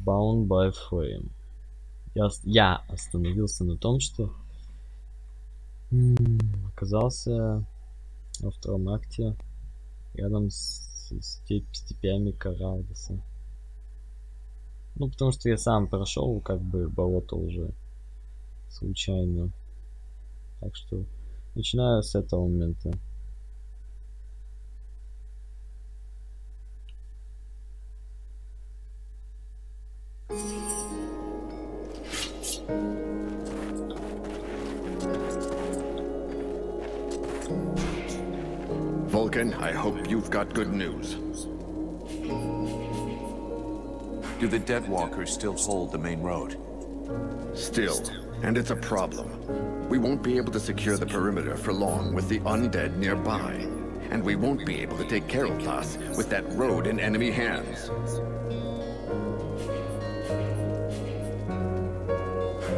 Bound by Flame. Я остановился на том, что оказался во втором акте рядом с степями Каралдоса. Ну, потому что я сам прошел как бы болото уже случайно. Так что начинаю с этого момента. Vulcan, I hope you've got good news. Do the Deadwalkers still hold the main road? Still, and it's a problem. We won't be able to secure the perimeter for long with the undead nearby. And we won't be able to take Carolthas with that road in enemy hands.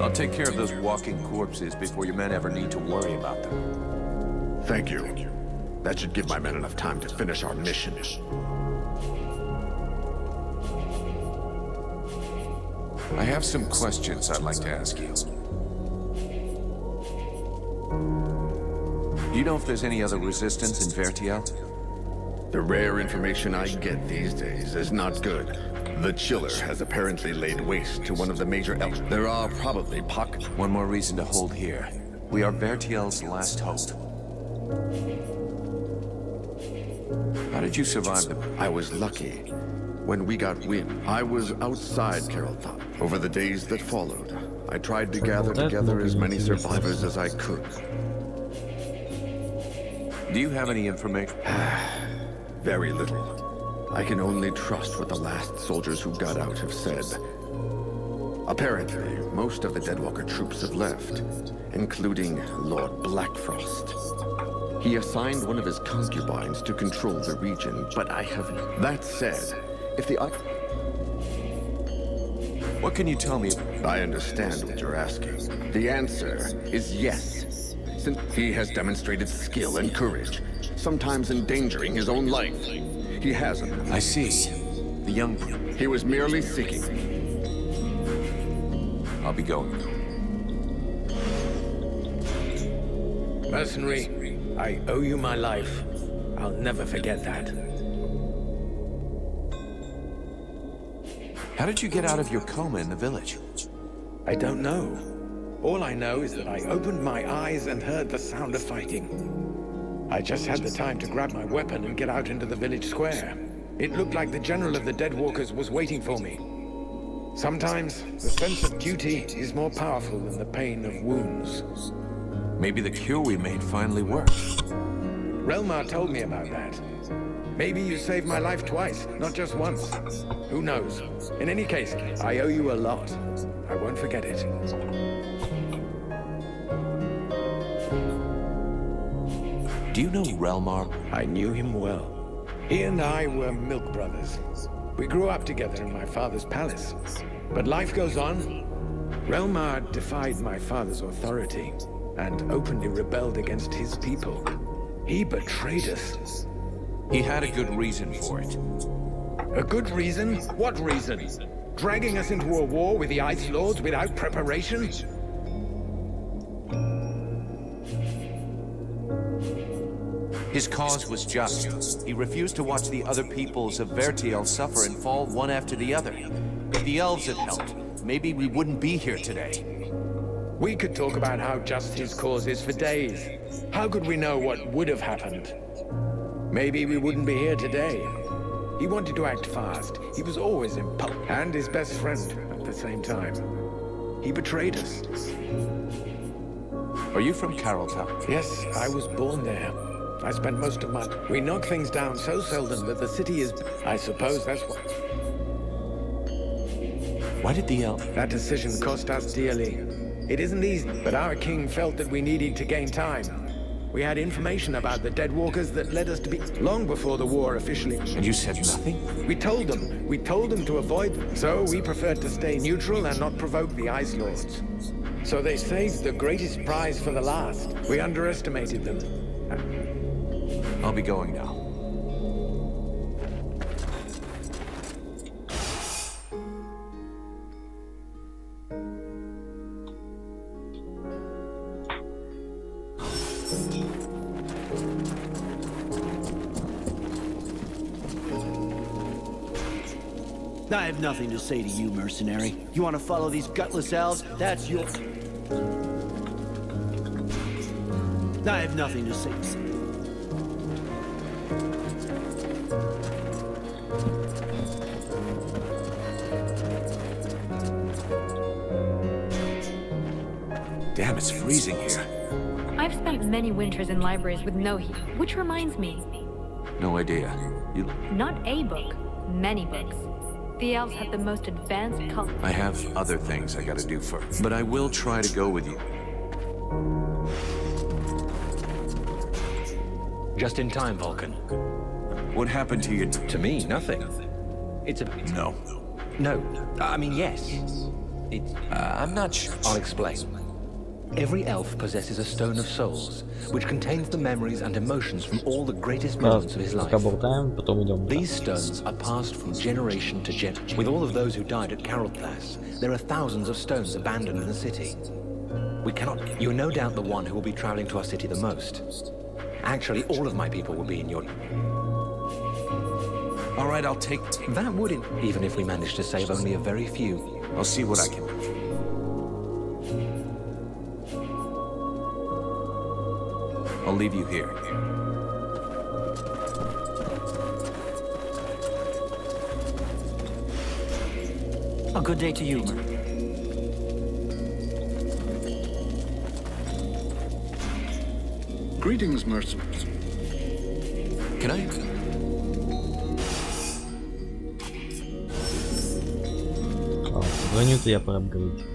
I'll take care of those walking corpses before your men ever need to worry about them. Thank you. That should give my men enough time to finish our mission. I have some questions I'd like to ask you. Do you know if there's any other resistance in Vertiel? The rare information I get these days is not good. The Chiller has apparently laid waste to one of the major elves. There are probably pockets. One more reason to hold here. We are Vertiel's last hope. How did you survive the... I was lucky. When we got wind, I was outside Carolthon. Over the days that followed, I tried to gather together as many survivors as I could. Do you have any information? Very little. I can only trust what the last soldiers who got out have said. Apparently, most of the Deadwalker troops have left, including Lord Blackfrost. He assigned one of his concubines to control the region, but I haven't. That said, if the... What can you tell me? I understand what you're asking. The answer is yes. Since he has demonstrated skill and courage, sometimes endangering his own life. He hasn't. I see. The young... He was merely seeking. I'll be going. Mercenary, I owe you my life. I'll never forget that. How did you get out of your coma in the village? I don't know. All I know is that I opened my eyes and heard the sound of fighting. I just had the time to grab my weapon and get out into the village square. It looked like the general of the Deadwalkers was waiting for me. Sometimes, the sense of duty is more powerful than the pain of wounds. Maybe the cure we made finally worked. Relmar told me about that. Maybe you saved my life twice, not just once. Who knows? In any case, I owe you a lot. I won't forget it. Do you know Relmar? I knew him well. He and I were milk brothers. We grew up together in my father's palace. But life goes on. Relmar defied my father's authority and openly rebelled against his people. He betrayed us. He had a good reason for it. A good reason? What reason? Dragging us into a war with the Ice Lords without preparation? His cause was just. He refused to watch the other peoples of Vertiel suffer and fall one after the other. If the elves had helped, maybe we wouldn't be here today. We could talk about how just his cause is for days. How could we know what would have happened? Maybe we wouldn't be here today. He wanted to act fast. He was always impulsive, and his best friend at the same time. He betrayed us. Are you from Carolthas? Yes, I was born there. I spent most of my... We knock things down so seldom that the city is... I suppose that's why... Why did the elf... That decision cost us dearly. It isn't easy, but our king felt that we needed to gain time. We had information about the Deadwalkers that led us to be... Long before the war officially... And you said nothing? We told them. We told them to avoid them. So we preferred to stay neutral and not provoke the Ice Lords. So they saved the greatest prize for the last. We underestimated them. I'll be going now. I have nothing to say to you, mercenary. You want to follow these gutless elves? That's your... I have nothing to say. Damn, it's freezing here. I've spent many winters in libraries with no heat, which reminds me, No idea. You... not a book, many books. The elves have the most advanced culture. I have other things I gotta do first. But I will try to go with you. Just in time, Vulcan. What happened to you? To me, nothing. It's a... No. No. I mean, yes. It's... I'm not sure. I'll explain. Every elf possesses a stone of souls, which contains the memories and emotions from all the greatest moments of his life. These stones are passed from generation to generation. With all of those who died at Carolthas, there are thousands of stones abandoned in the city. We cannot... You're no doubt the one who will be traveling to our city the most. Actually, all of my people will be in your... All right, I'll take... That wouldn't... Even if we manage to save only a very few. I'll see what I can do. I'll leave you here. A good day to you, Greetings, mercenaries. Can I... Броню-то я проапгрейдил.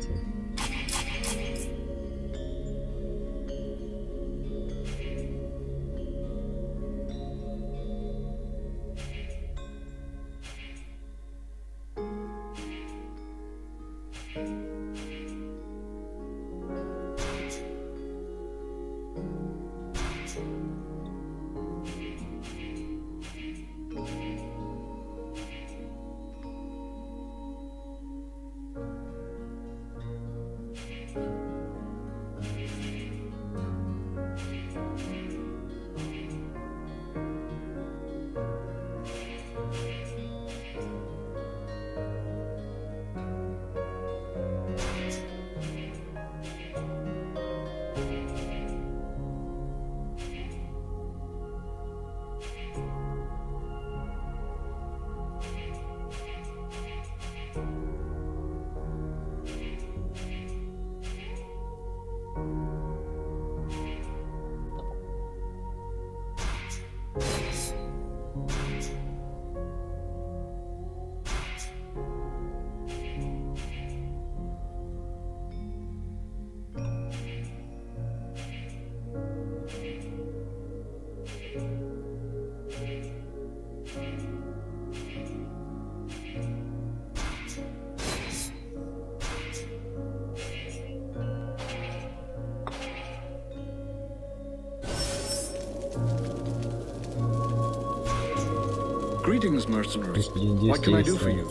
Greetings, mercenaries. What can I do for you?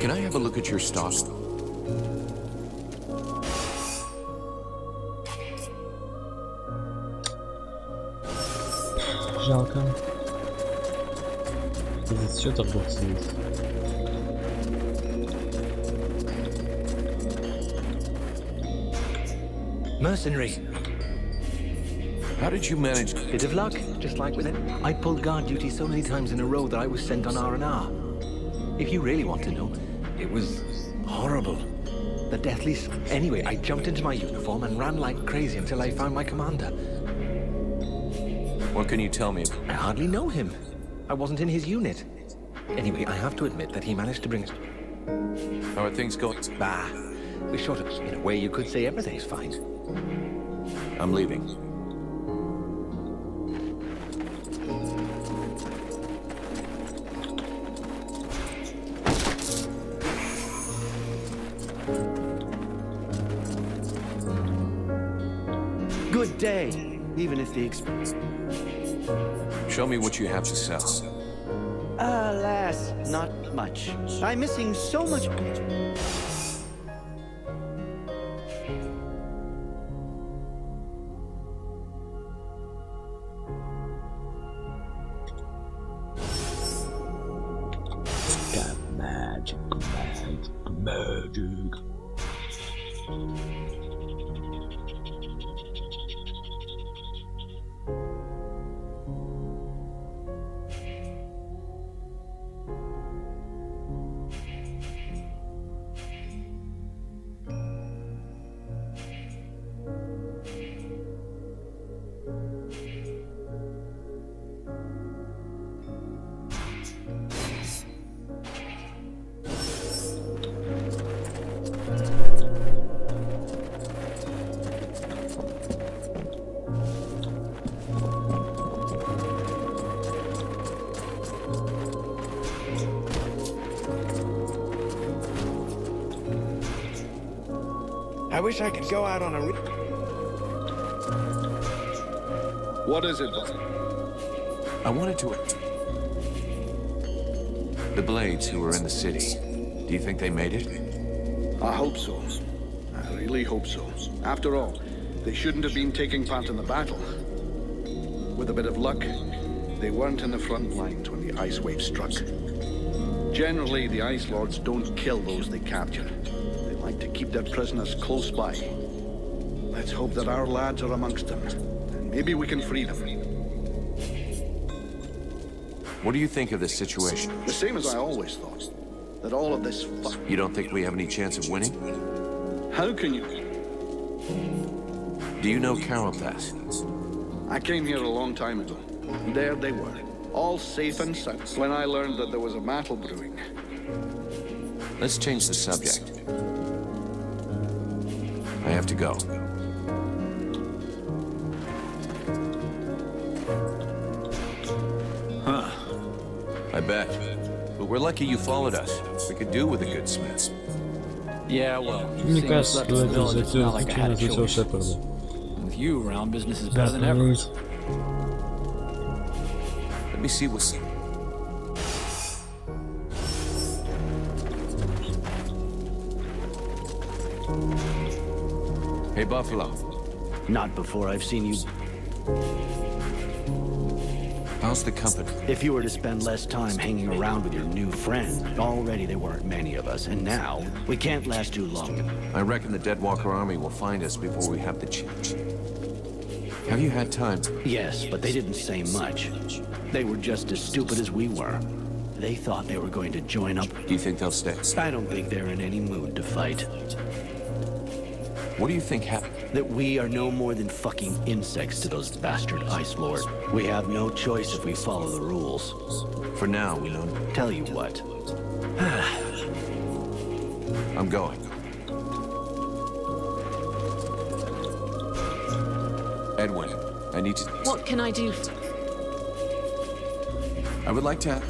Can I have a look at your stock? Жалко. Здесь еще торговцы есть. Mercenary. How did you manage? Bit of luck, just like with it. I pulled guard duty so many times in a row that I was sent on R&R. If you really want to know, it was horrible. The deathly... Anyway, I jumped into my uniform and ran like crazy until I found my commander. What can you tell me? I hardly know him. I wasn't in his unit. Anyway, I have to admit that he managed to bring us... How are things going? Bah, we sort of... In a way, you could say everything's fine. I'm leaving. Good day, even if the expense... Show me what you have to sell. Alas, not much. I'm missing so much... Magic. I wish I could go out on a... What is it? I wanted to... The Blades who were in the city, do you think they made it? I hope so. I really hope so. After all, they shouldn't have been taking part in the battle. With a bit of luck, they weren't in the front lines when the ice wave struck. Generally, the Ice Lords don't kill those they capture. They like to keep their prisoners close by. Let's hope that our lads are amongst them, and maybe we can free them. What do you think of this situation? The same as I always thought. That all of this fuck... You don't think we have any chance of winning? How can you... Do you know Carol Pass? I came here a long time ago, and there they were, all safe and sound, when I learned that there was a battle brewing. Let's change the subject. I have to go. Huh. I bet. But we're lucky you followed us. We could do with a good smith. Yeah, well, Мне кажется, что это зачем за Шепарда. With you around, business is better than ever. Let me see what's... Hey, Buffalo. Not before I've seen you. How's the company? If you were to spend less time hanging around with your new friend, already there weren't many of us, and now we can't last too long. I reckon the Deadwalker army will find us before we have the chance. Have you had time? Yes, but they didn't say much. They were just as stupid as we were. They thought they were going to join up. Do you think they'll stay? I don't think they're in any mood to fight. What do you think happened? That we are no more than fucking insects to those bastard Ice Lords. We have no choice if we follow the rules. For now, we don't. Tell you what. I'm going. Edwin, I need to... What can I do? I would like to...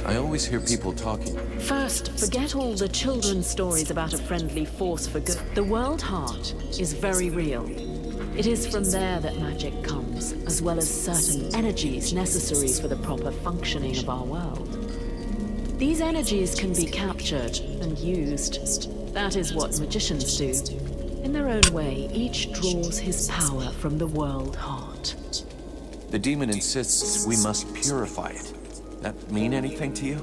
I always hear people talking. First, forget all the children's stories about a friendly force for good. The world heart is very real. It is from there that magic comes, as well as certain energies necessary for the proper functioning of our world. These energies can be captured and used. That is what magicians do. In their own way, each draws his power from the world heart. The demon insists we must purify it. That mean anything to you?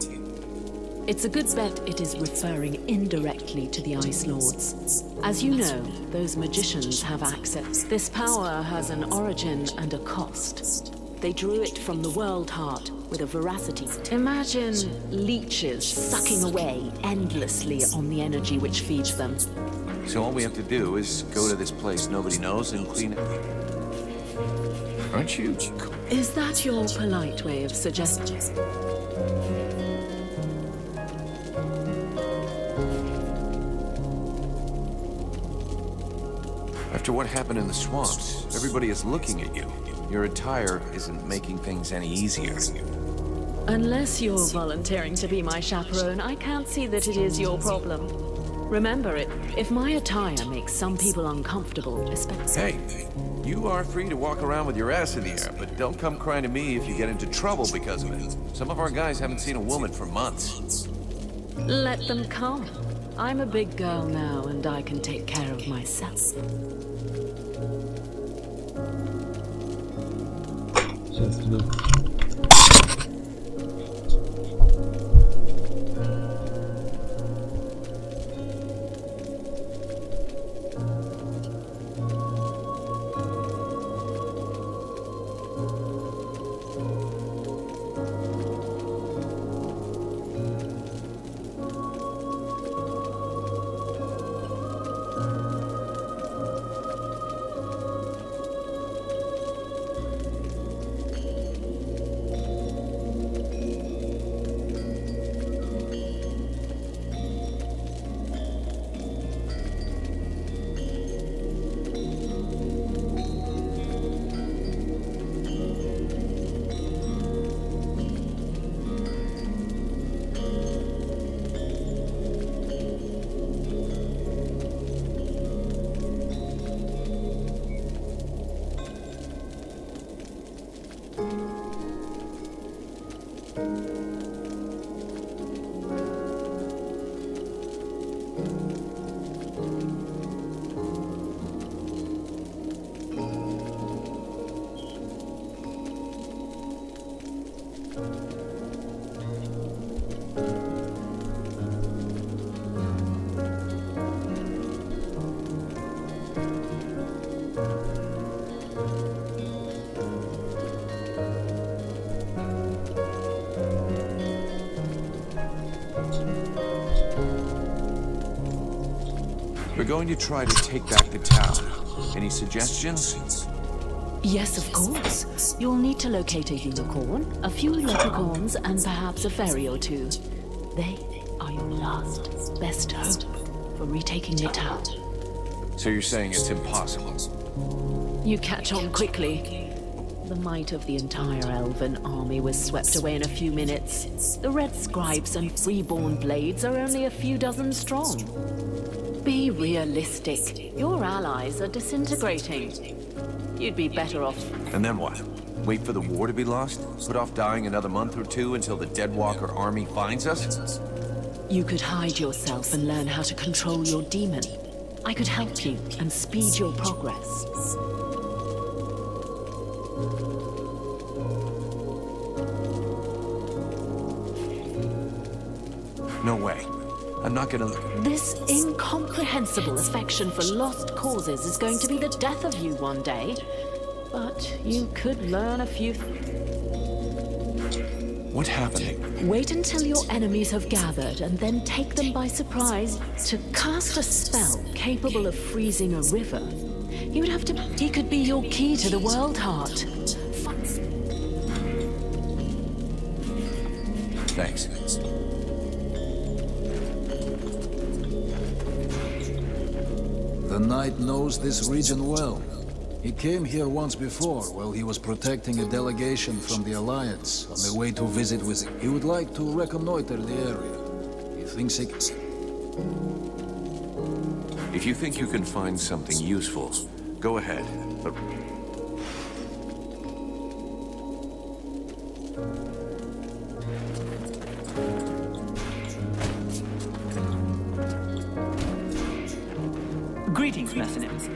It's a good bet it is referring indirectly to the Ice Lords. As you know, those magicians have access. This power has an origin and a cost. They drew it from the world heart with a veracity. Imagine leeches sucking away endlessly on the energy which feeds them. So all we have to do is go to this place nobody knows and clean it. Aren't you? Is that your polite way of suggesting? After what happened in the swamps, everybody is looking at you. Your attire isn't making things any easier. Unless you're volunteering to be my chaperone, I can't see that it is your problem. Remember it, if my attire makes some people uncomfortable, especially... Hey, you are free to walk around with your ass in the air, but don't come crying to me if you get into trouble because of it. Some of our guys haven't seen a woman for months. Let them come. I'm a big girl now, and I can take care of myself. We're going to try to take back the town. Any suggestions? Yes, of course. You'll need to locate a unicorn, a few leprechauns, and perhaps a fairy or two. They are your last, best hope for retaking the town. So you're saying it's impossible? You catch on quickly. The might of the entire elven army was swept away in a few minutes. The red scribes and freeborn blades are only a few dozen strong. Be realistic. Your allies are disintegrating. You'd be better off. And then what? Wait for the war to be lost? Put off dying another month or two until the Deadwalker army finds us? You could hide yourself and learn how to control your demon. I could help you and speed your progress. No way. I'm not gonna... This incomprehensible affection for lost causes is going to be the death of you one day. But you could learn a few... What's happening? Wait until your enemies have gathered and then take them by surprise. To cast a spell capable of freezing a river, you would have to... He could be your key to the world heart. Thanks. The Knight knows this region well. He came here once before while he was protecting a delegation from the Alliance on their way to visit with him. He would like to reconnoiter the area. He thinks he can... If you think you can find something useful, go ahead. But... Greetings, mercenaries.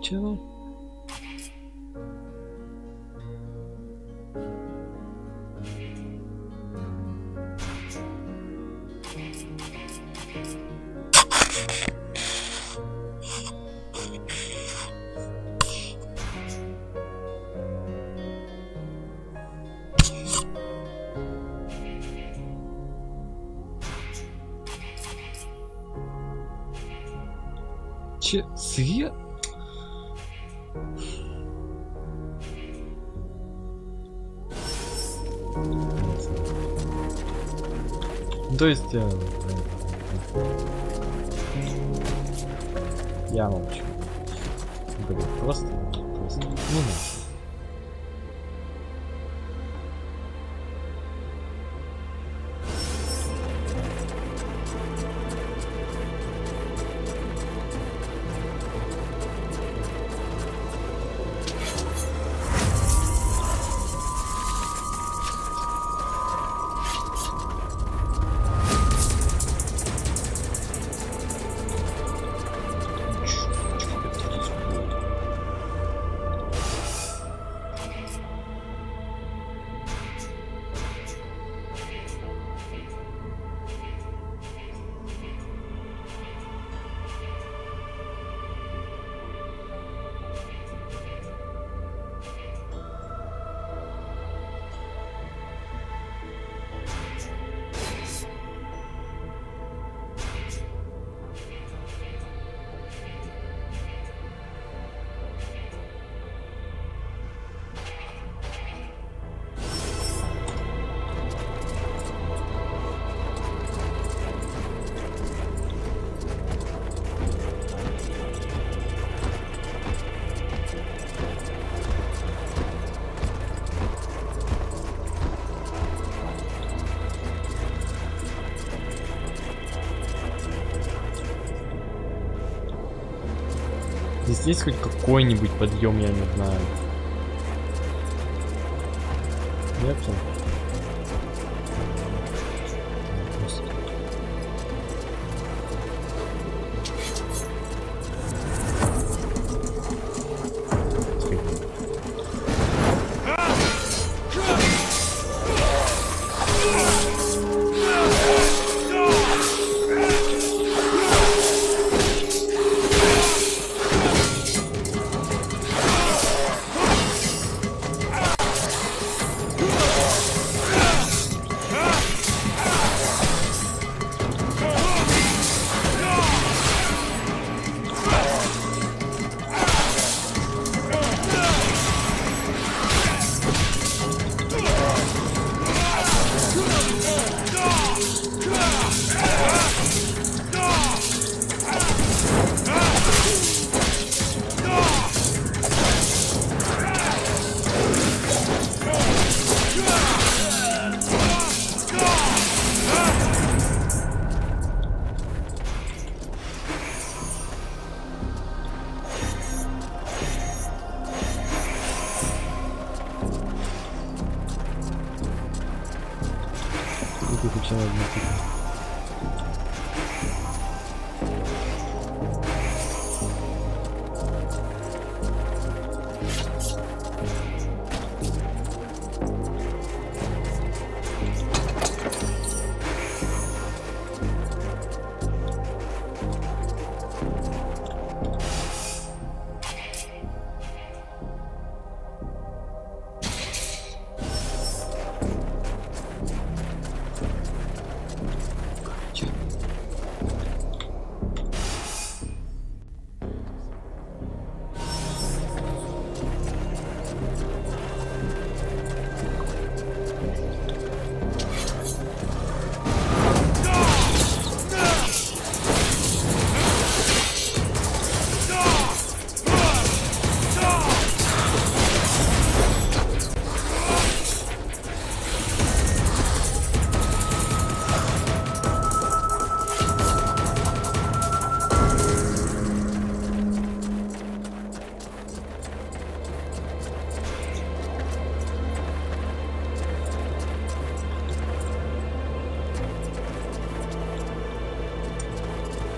Чего? Свет? То есть я молчу. Блин, просто. Ну нахуй. Здесь есть хоть какой-нибудь подъем, я не знаю. Нет?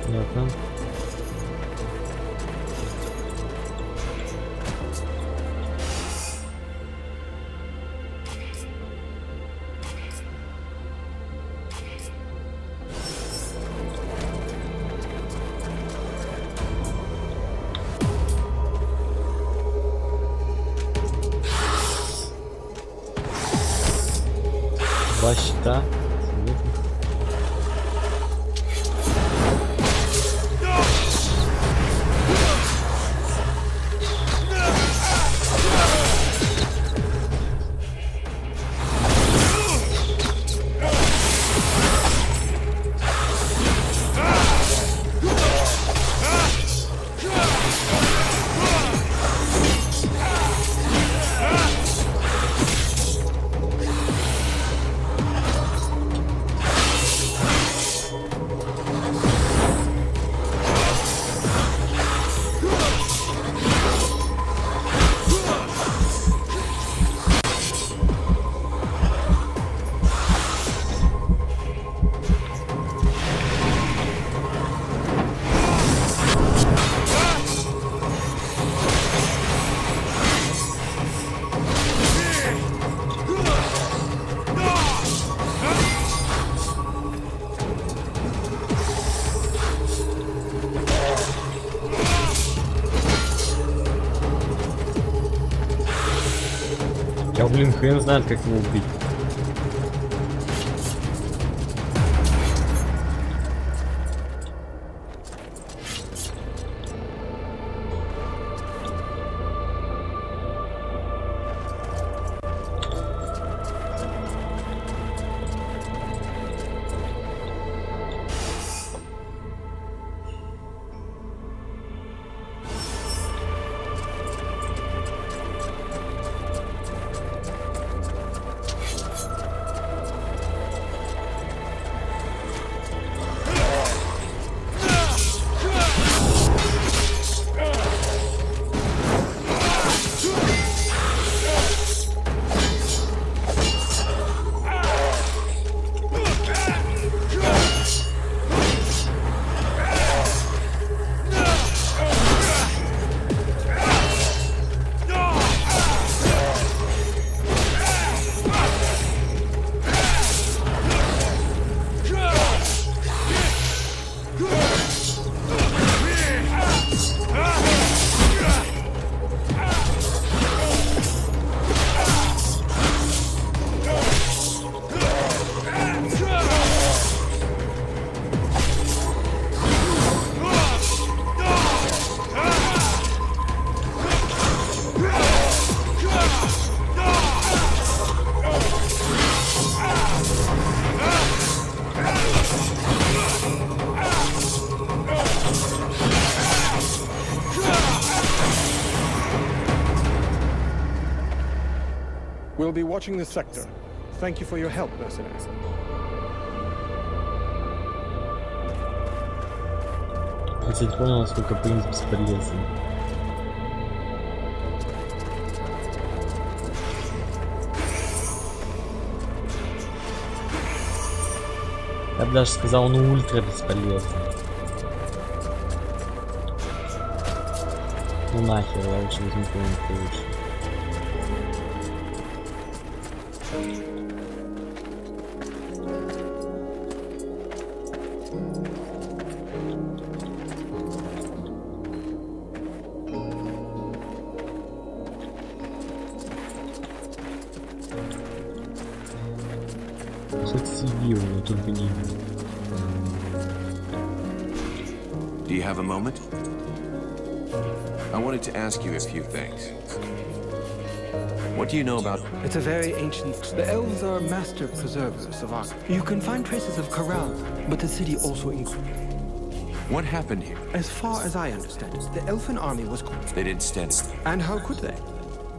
Понятно. Два щита. Блин, хрен знает, как его убить. will be watching this sector. Thank you for your help, mercenaries. Я кстати понял, насколько принц бесполезен. Я бы даже сказал, он ультра бесполезный. Ну нахер, я лучше возьму кого-нибудь получше. Do you have a moment? I wanted to ask you a few things. What do you know about... It's a very ancient... The elves are master preservers of art. You can find traces of Corral, but the city also includes... What happened here? As far as I understand it, the elfin army was... They didn't stand it. And how could they?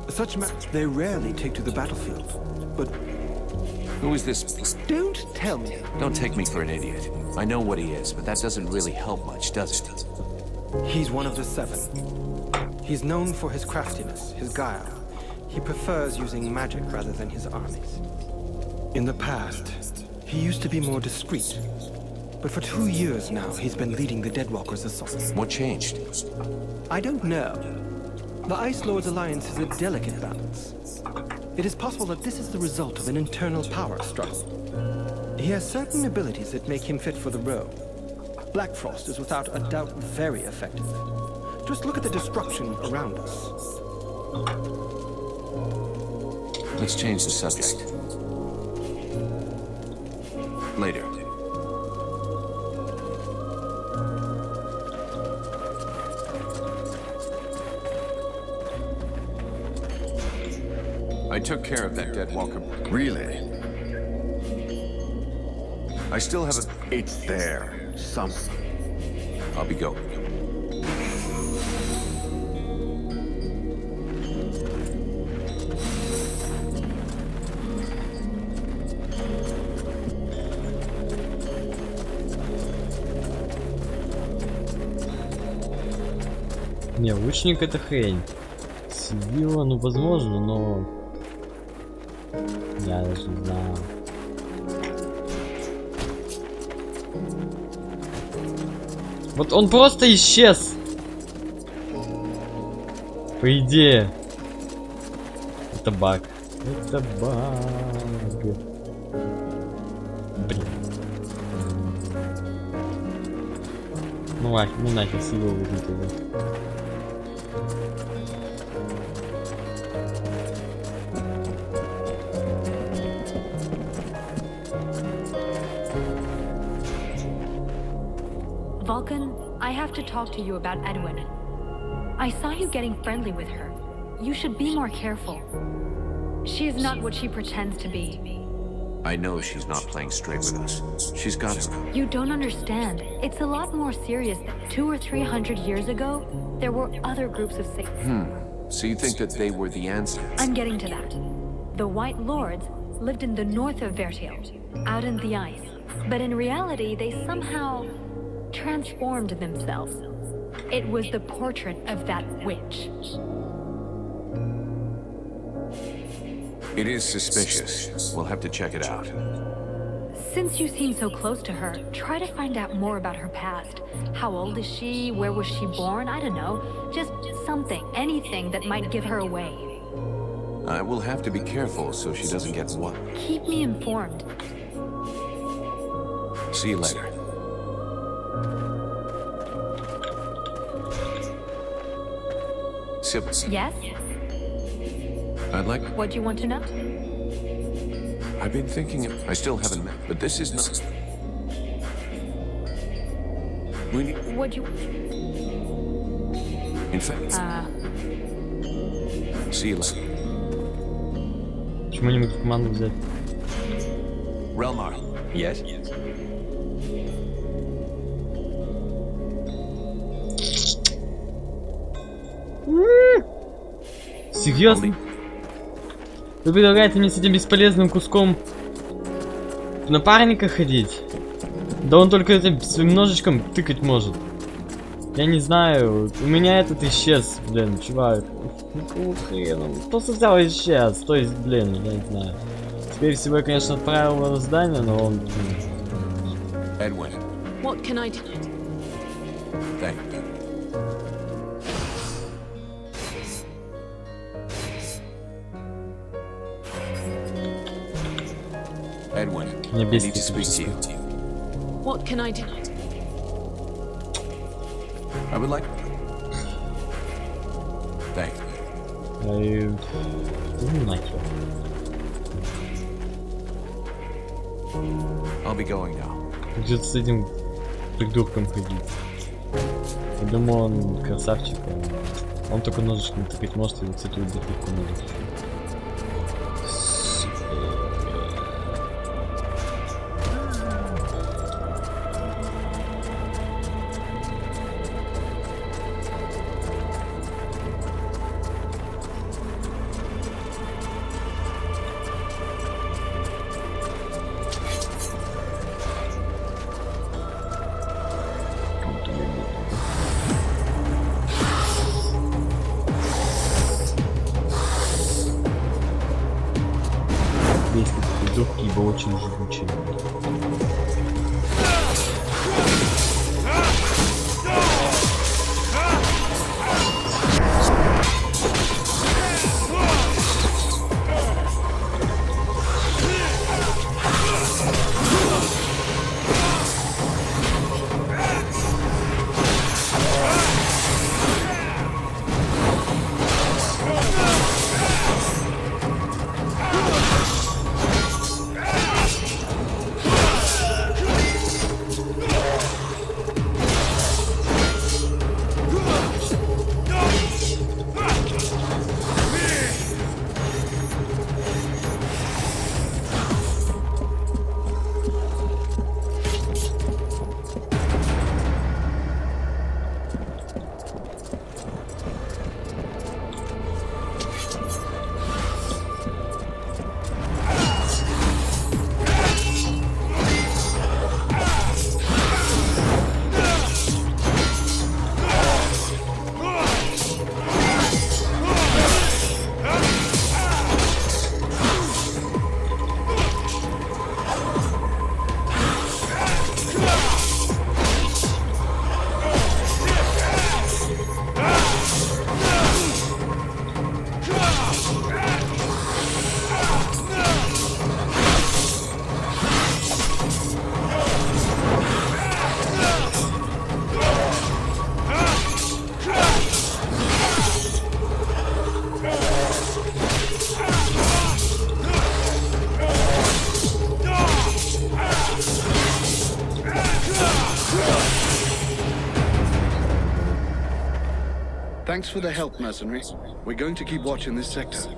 Such they rarely take to the battlefield, but... Who is this? Don't tell me. Don't take me for an idiot. I know what he is, but that doesn't really help much, does it? He's one of the seven. He's known for his craftiness, his guile. He prefers using magic rather than his armies. In the past, he used to be more discreet. But for 2 years now, he's been leading the Deadwalkers' assault. What changed? I don't know. The Ice Lord's alliance is a delicate balance. It is possible that this is the result of an internal power struggle. He has certain abilities that make him fit for the role. Black Frost is without a doubt very effective. Just look at the destruction around us. Let's change the subject. Later. I took care of that dead walker. Really? I still have a... It's there. I'll be going. Не, лучник это хрень. Сивила, ну возможно, но... Я даже не знаю. Вот он просто исчез. По идее. Это баг. Это баг. Блин. Ну ладно, ну нахер Сивила возьми тогда. Vulcan, I have to talk to you about Edwin. I saw you getting friendly with her. You should be more careful. She is not what she pretends to be. I know she's not playing straight with us. She's got her. You don't understand. It's a lot more serious. 200 or 300 years ago, there were other groups of So you think that they were the answer? I'm getting to that. The White Lords lived in the north of Vertiel, out in the ice. But in reality, they somehow transformed themselves. It was the portrait of that witch. It is suspicious. We'll have to check it out. Since you seem so close to her, try to find out more about her past. How old is she? Where was she born? I don't know. Just something, anything that might give her away. I will have to be careful so she doesn't get what. Keep me informed. See you later. Yes? I'd like... What do you want to know? I've been thinking of... I still haven't met, but this is not... We need... What do you... In fact... See you later. Почему не могу команду взять? Relmar. Yes? Серьезно? Вы предлагаете мне с этим бесполезным куском напарника ходить? Да он только этим своим ножичком тыкать может. Я не знаю, у меня этот исчез, блин, чувак. Какого хрена? Просто взял и исчез, то есть, блин, я не знаю. Скорее всего, я, конечно, отправил его на здание, но он... Edwin. What can I do? Thank you. Edwin, I need to speak to you. What can I do? I would like... Thank you. I'll be going now. Где-то с этим придурком ходить. Я думаю, он красавчик. Он только ножичком тыкать может, и вот с этой дырку может. Ибо очень живучий. Thanks for the help, mercenary. We're going to keep watch in this sector.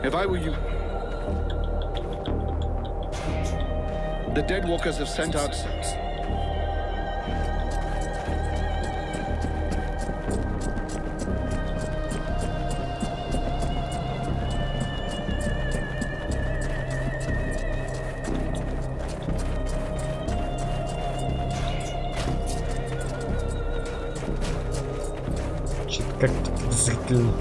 If I were you... The Deadwalkers have sent out... Как-то подозрительно.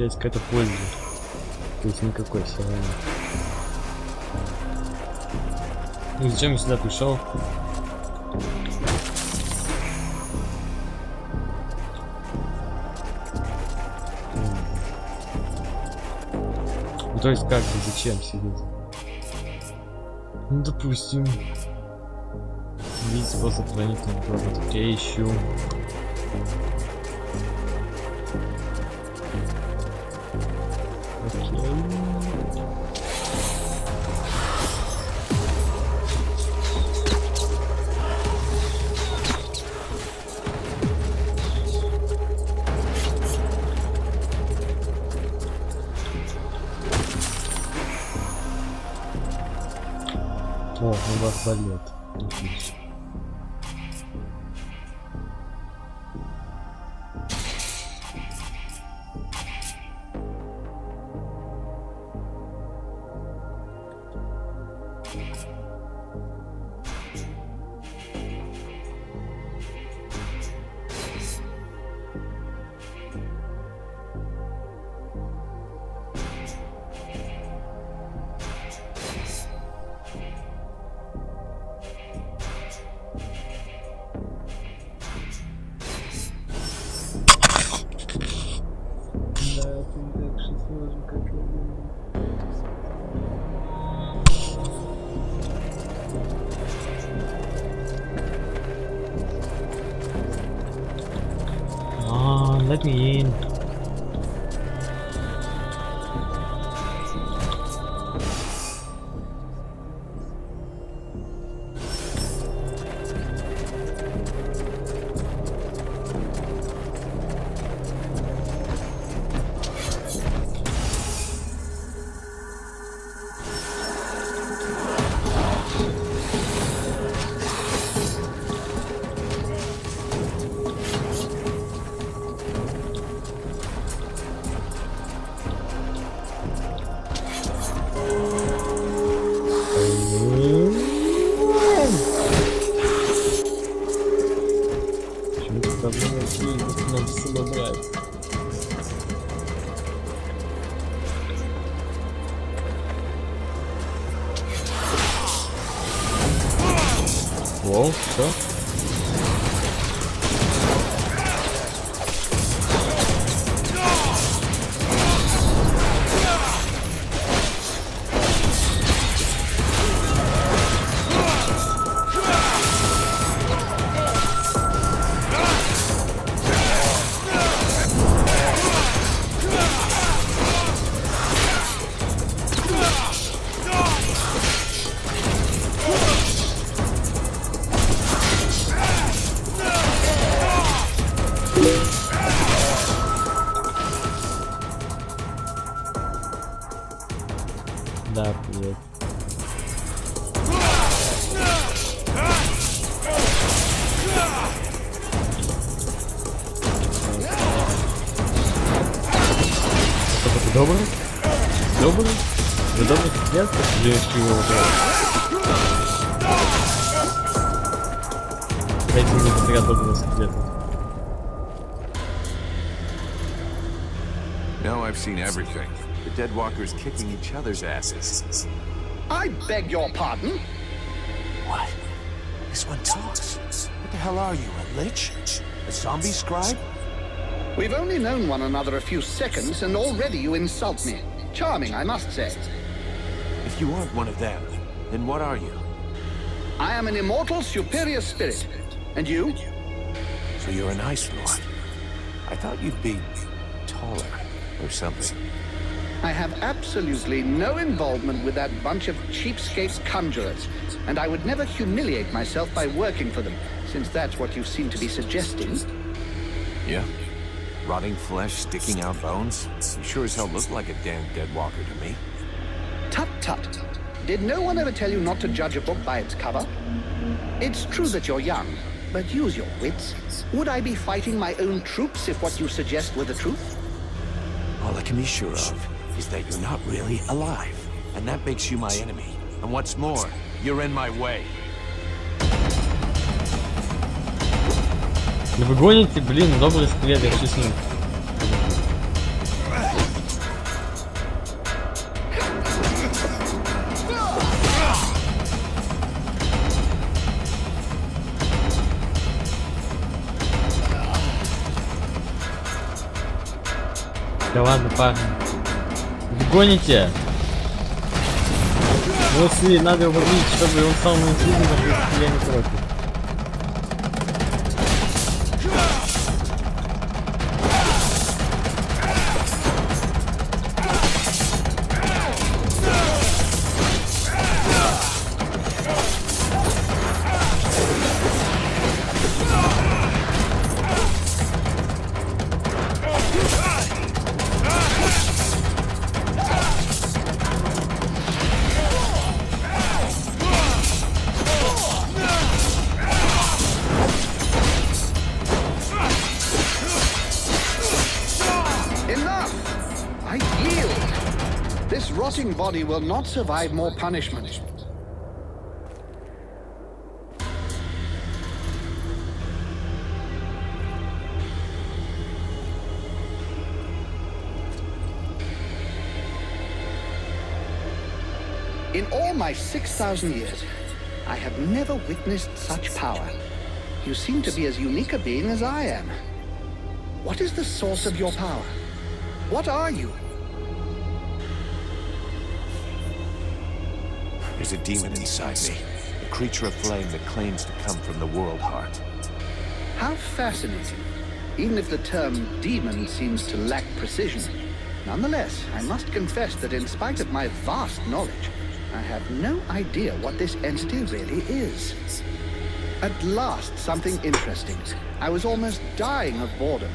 что есть какая-то польза. То есть никакой все равно. Ну зачем я сюда пришел? Ну, то есть как бы зачем сидеть? Ну допустим. Видеть способ проникнуть в город. Я ищу. О, у вас балет. Отлично. Let me in. Воу, что? Да, привет. Что-то добрый? Добрый? Вы добрый клиент? Или чего? Дайте мне быстрее доброго скелета. Now I've seen everything. The dead walkers kicking each other's asses. I beg your pardon? What? This one talks. What the hell are you, a lich? A zombie scribe? We've only known one another a few seconds, and already you insult me. Charming, I must say. If you aren't one of them, then what are you? I am an immortal superior spirit. And you? So you're an Ice Lord. I thought you'd be taller or something. I have absolutely no involvement with that bunch of cheapskate conjurers, and I would never humiliate myself by working for them, since that's what you seem to be suggesting. Yeah? Rotting flesh, sticking out bones? You sure as hell look like a damn dead walker to me. Tut tut. Did no one ever tell you not to judge a book by its cover? It's true that you're young, but use your wits. Would I be fighting my own troops if what you suggest were the truth? All I can be sure of is that you're not really alive, and that makes you my enemy. And what's more, you're in my way. Да вы гоните, блин, добрый скелет, я шли с ним. Да ладно, парни. Вы гоните? Ну, если надо его убить, чтобы он стал наинфузом, я не против. Body will not survive more punishment. In all my 6,000 years, I have never witnessed such power. You seem to be as unique a being as I am. What is the source of your power? What are you? There's a demon inside me, a creature of flame that claims to come from the world heart. How fascinating. Even if the term demon seems to lack precision. Nonetheless, I must confess that in spite of my vast knowledge, I have no idea what this entity really is. At last, something interesting. I was almost dying of boredom.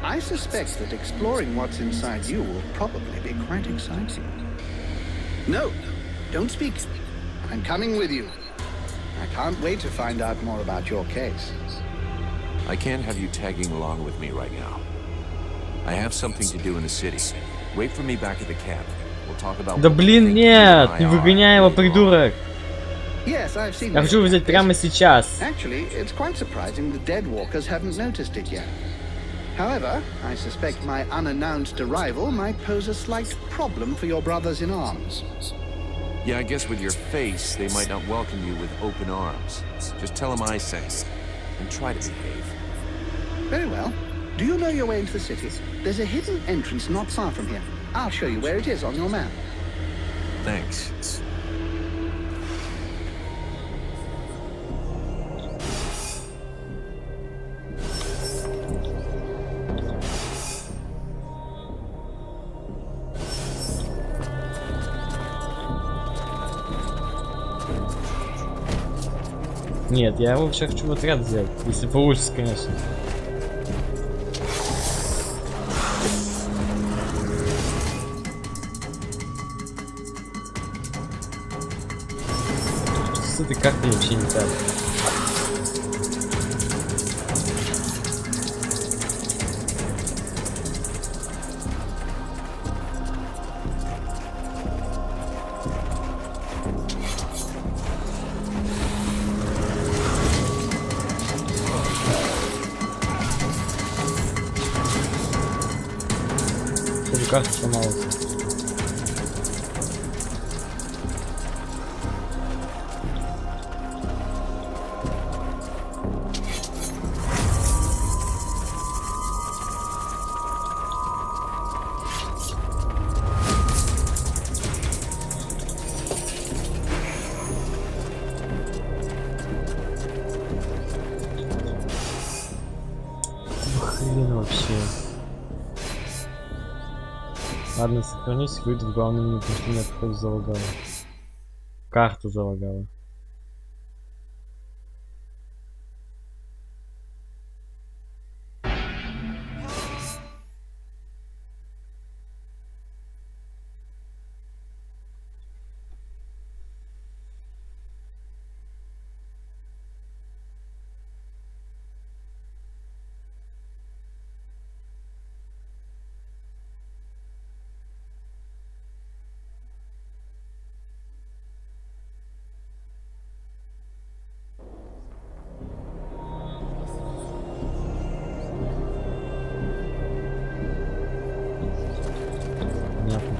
I suspect that exploring what's inside you will probably be quite exciting. No, don't speak. I'm coming with you. I can't wait to find out more about your case. I can't have you tagging along with me right now. I have something to do in the city. Wait for me back at the camp. We'll talk about... Да блин, нет! Не выгоняй его, придурок! Yes, I've seen. Я хочу взять прямо сейчас. Actually, it's quite surprising the dead walkers haven't noticed it yet. However, I suspect my unannounced arrival might pose a slight problem for your brothers in arms. Yeah, I guess with your face, they might not welcome you with open arms. Just tell them I sent you, and try to behave. Very well. Do you know your way into the city? There's a hidden entrance not far from here. I'll show you where it is on your map. Thanks. Нет, я вообще хочу в отряд взять, если получится, конечно. С этой картой вообще не так. Карта сломалась. Хрен вообще. Ладно, сохранюсь, выйду в главное меню, потому что меня походу залагало. Карту залагало.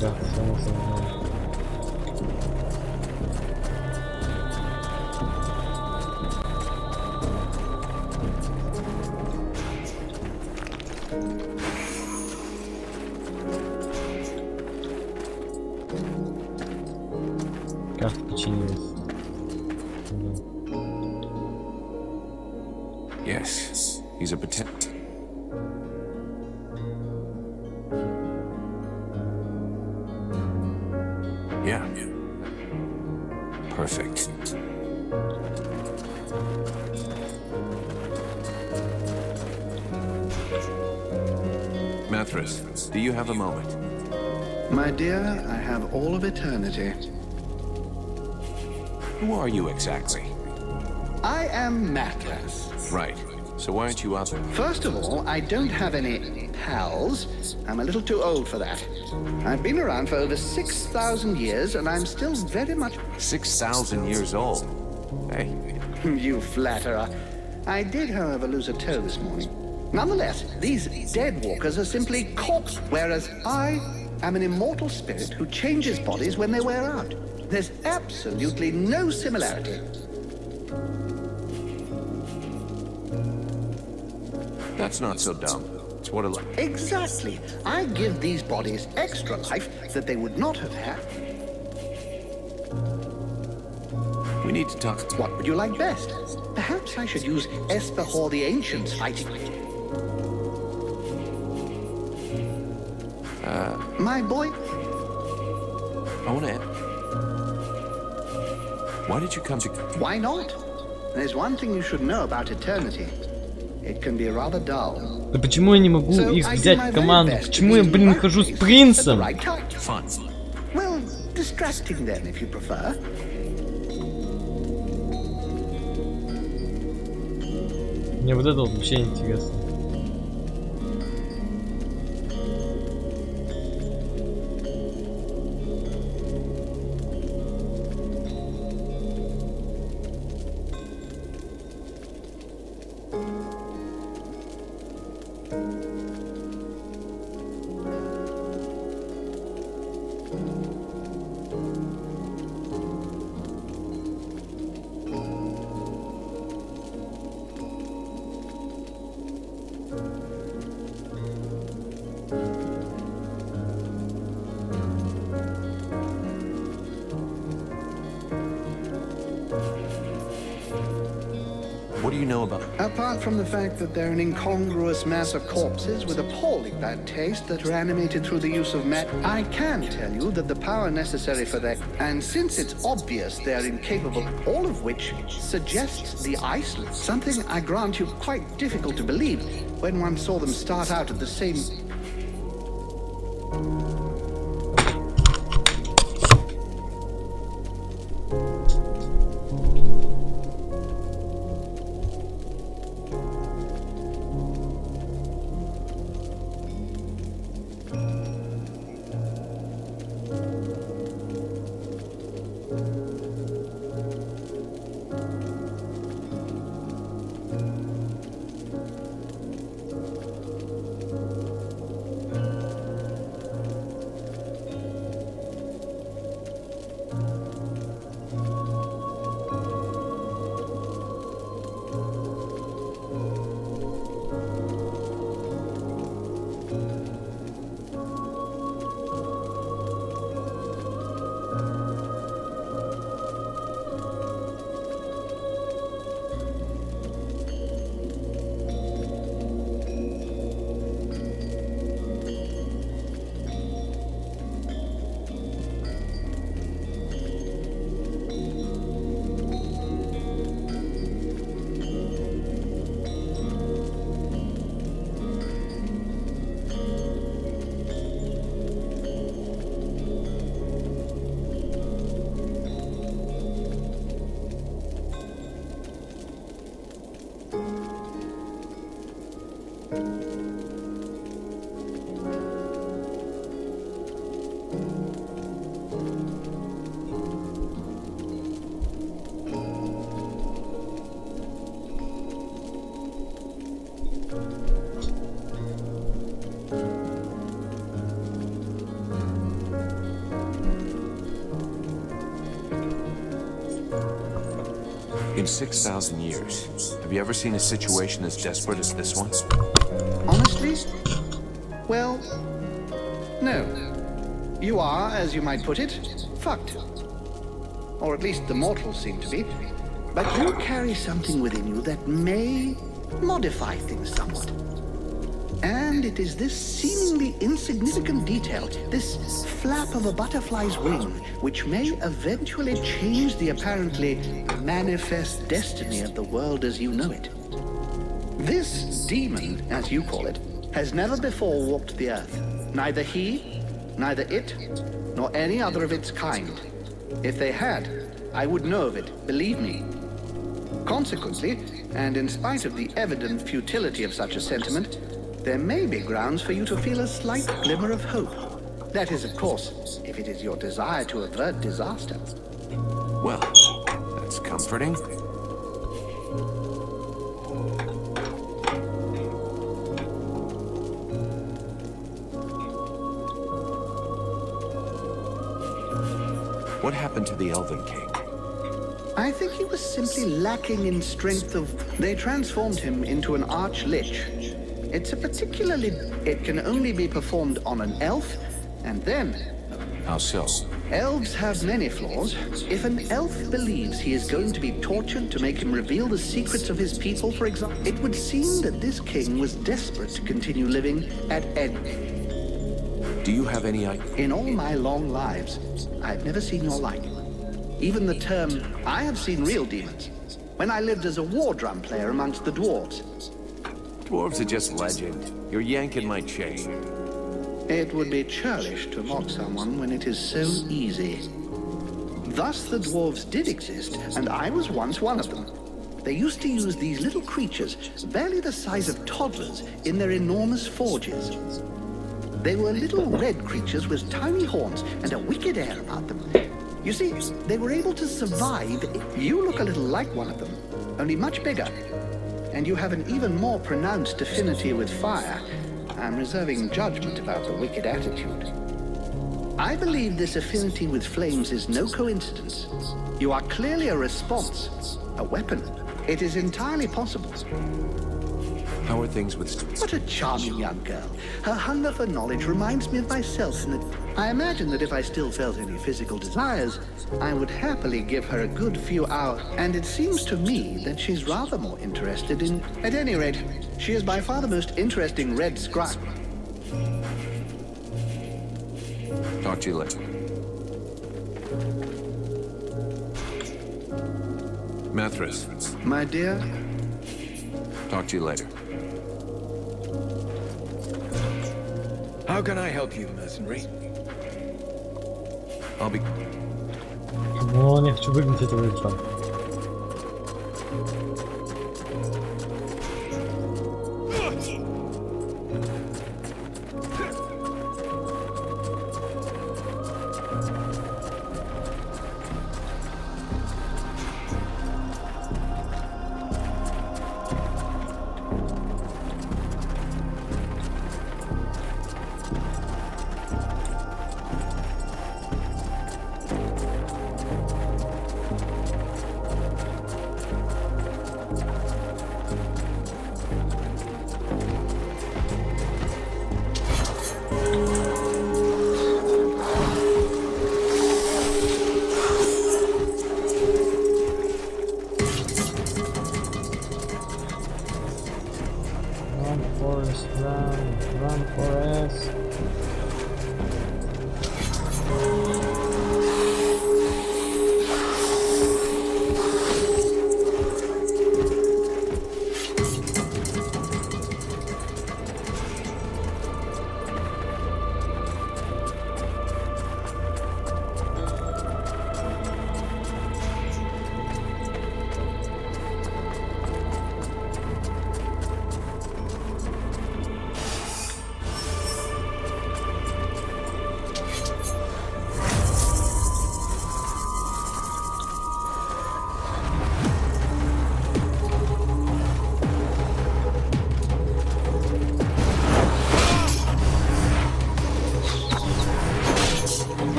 Да, само собой. Карта починилась. Yes, he's a potent. Yeah. Perfect. Mathras, do you have a moment? My dear, I have all of eternity. Who are you exactly? I am Mathras. Right. So why aren't you out there? First of all, I don't have any pals. I'm a little too old for that. I've been around for over 6,000 years, and I'm still very much... 6,000 years old? Hey. You flatterer. I did, however, lose a toe this morning. Nonetheless, these dead walkers are simply corpses, whereas I am an immortal spirit who changes bodies when they wear out. There's absolutely no similarity. That's not so dumb. It's what a... Exactly. I give these bodies extra life that they would not have had. We need to talk... What would you like best? Perhaps I should use Espehor the Ancient's fighting... My boy... I want to... Why did you come to... Why not? There's one thing you should know about eternity. It can be rather dull. Да почему я не могу их взять в команду? Почему я, блин, хожу с принцем? Fun. Well, distracting then, if you prefer. Мне вот это вот вообще интересно. What do you know about... Apart from the fact that they're an incongruous mass of corpses with appalling bad taste that are animated through the use of I can tell you that the power necessary for their... And since it's obvious they're incapable, all of which suggests the Iceland. Something, I grant you, quite difficult to believe when one saw them start out at the same... In 6,000 years, have you ever seen a situation as desperate as this one? Honestly? Well, no. You are, as you might put it, fucked. or at least the mortals seem to be. But you carry something within you that may modify things somewhat. And it is this seemingly insignificant detail, this flap of a butterfly's wing, which may eventually change the apparently manifest destiny of the world as you know it. This demon, as you call it, has never before walked the earth. Neither he, neither it, nor any other of its kind. If they had, I would know of it, believe me. Consequently, and in spite of the evident futility of such a sentiment, there may be grounds for you to feel a slight glimmer of hope. That is, of course, if it is your desire to avert disaster. Well, that's comforting. What happened to the Elven King? I think he was simply lacking in strength of... They transformed him into an arch-lich. It's a particularly... It can only be performed on an elf, and then... How so? Elves have many flaws. If an elf believes he is going to be tortured to make him reveal the secrets of his people, for example, it would seem that this king was desperate to continue living at any... Do you have any idea? In all my long lives, I've never seen your like. Even the term, I have seen real demons, when I lived as a war drum player amongst the dwarves. Dwarves are just legend. You're yanking my chain. It would be churlish to mock someone when it is so easy. Thus the dwarves did exist, and I was once one of them. They used to use these little creatures, barely the size of toddlers, in their enormous forges. They were little red creatures with tiny horns and a wicked air about them. You see, they were able to survive. You look a little like one of them, only much bigger. And you have an even more pronounced affinity with fire. I'm reserving judgment about the wicked attitude. I believe this affinity with flames is no coincidence. You are clearly a response, a weapon. It is entirely possible. How are things with... What a charming young girl. Her hunger for knowledge reminds me of myself in that I imagine that if I still felt any physical desires, I would happily give her a good few hours. And it seems to me that she's rather more interested in... At any rate, she is by far the most interesting red scribe. Talk to you later. Mithras. My dear? Talk to you later. How can I help you, mercenary? I'll be... Но я хочу выгнать этого эльфа.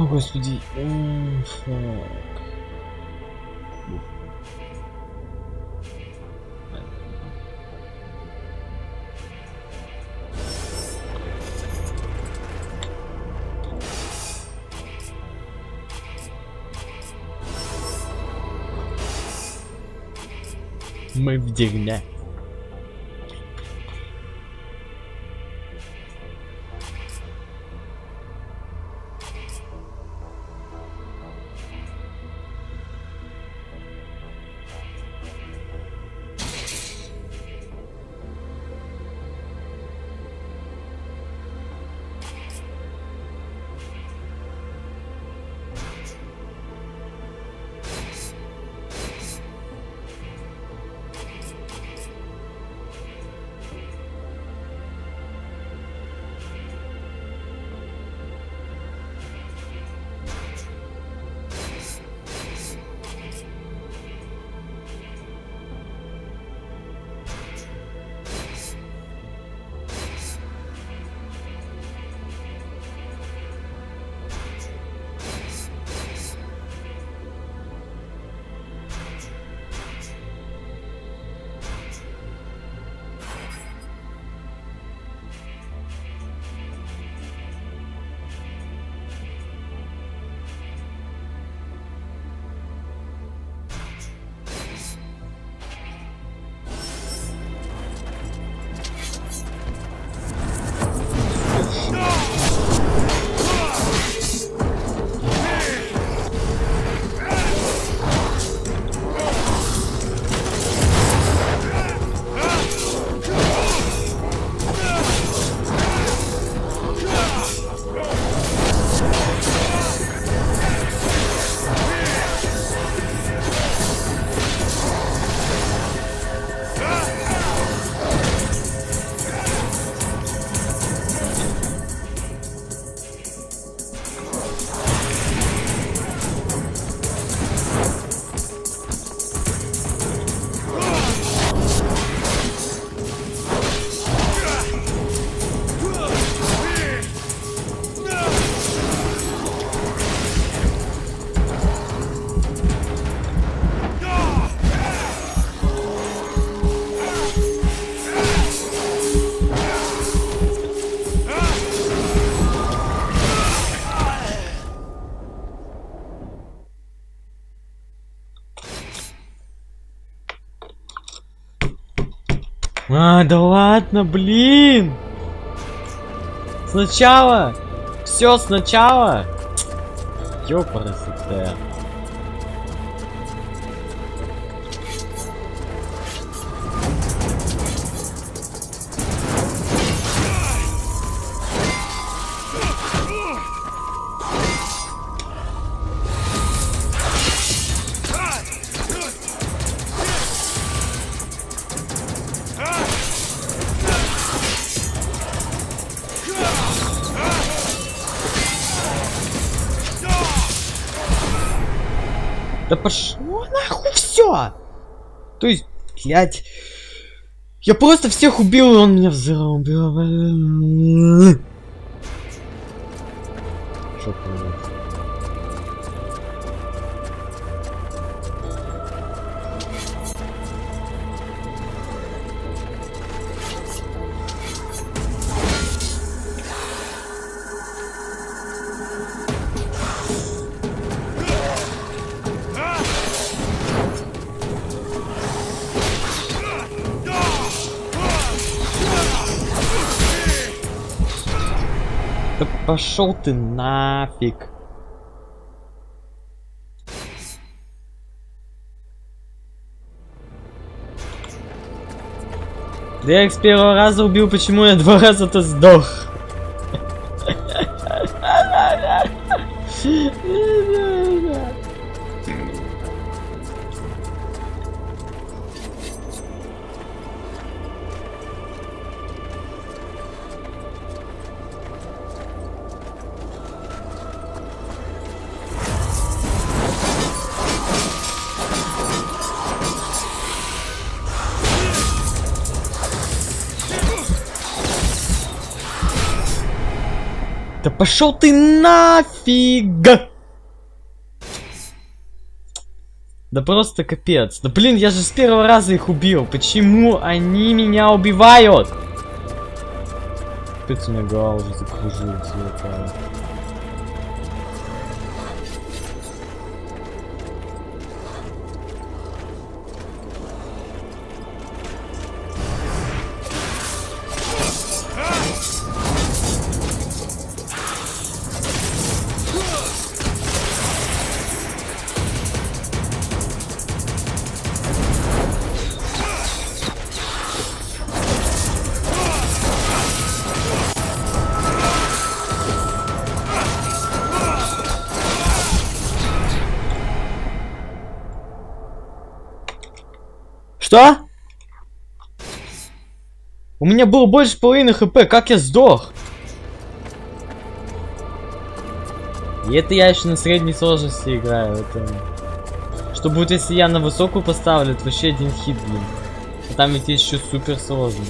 господи. Мы в дерьме. Да ладно, блин! Сначала! Все сначала! Ёпарасоте. Да пошло нахуй все! То есть, блядь, я просто всех убил, и он меня взорвал. Что понимаешь? Да пошел ты нафиг. Да я их с первого раза убил, почему я два раза-то сдох? Да пошел ты нафиг! Да просто капец. Да блин, я же с первого раза их убил. Почему они меня убивают? Капец, у меня голова уже закружилась. Что? У меня было больше половины хп, как я сдох? И это я еще на средней сложности играю. Это... Что будет, если я на высокую поставлю? Это вообще один хит, блин. А там ведь есть еще супер сложный.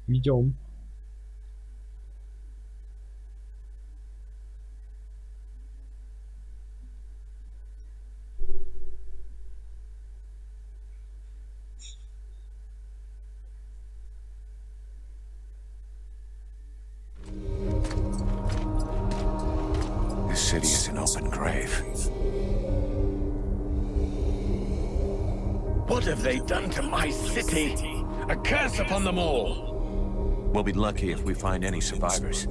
Идем. This city is an open grave. What have they done to my city? A curse upon them all! We'll be lucky if we find any survivors.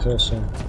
Хорошо.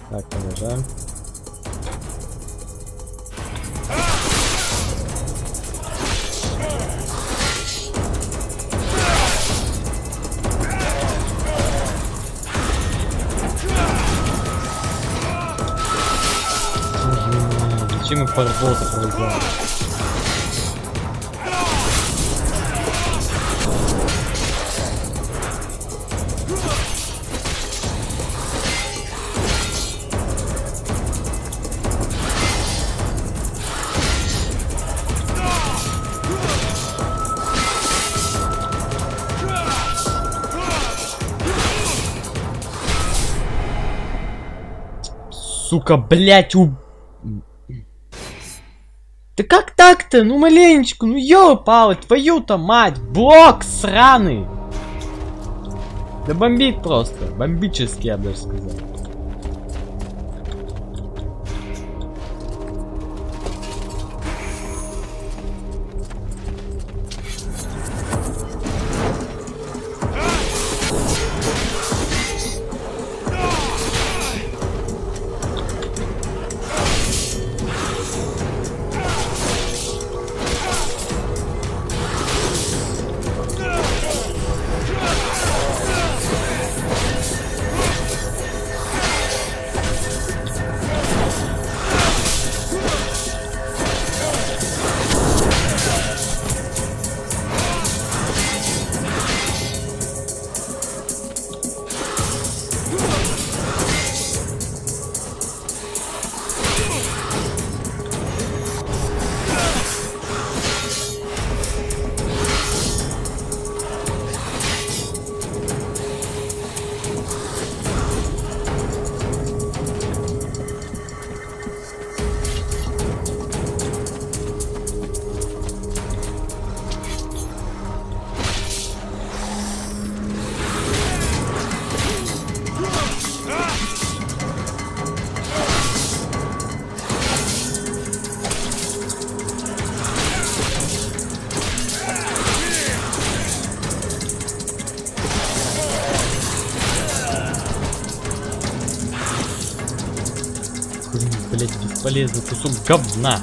Так, продолжаем. Зачем их поработать нельзя? Сука, блять, Да как так-то? Ну маленечко, ну ёпала, твою-то мать, блок сраный. Да бомбит просто, бомбически, я бы даже сказал. Блять, бесполезный кусок говна.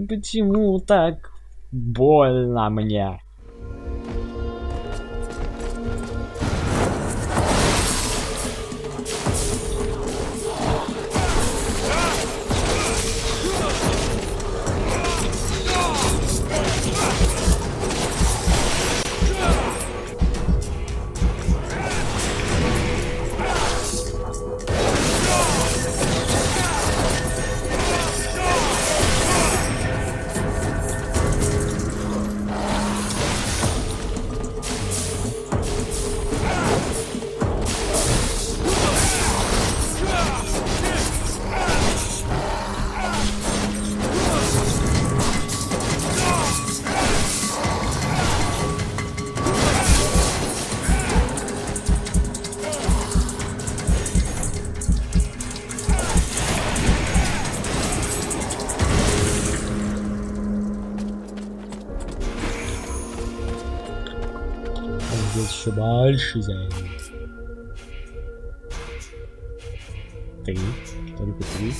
Почему так больно мне? Еще больше займет. 3. Только 3.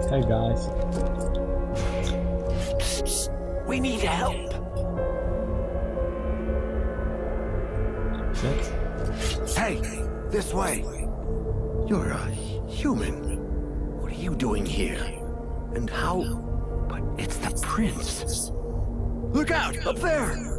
Hey guys. We need help. Hey, this way. You're a human. What are you doing here? And how? But it's the prince. Look out! Up there!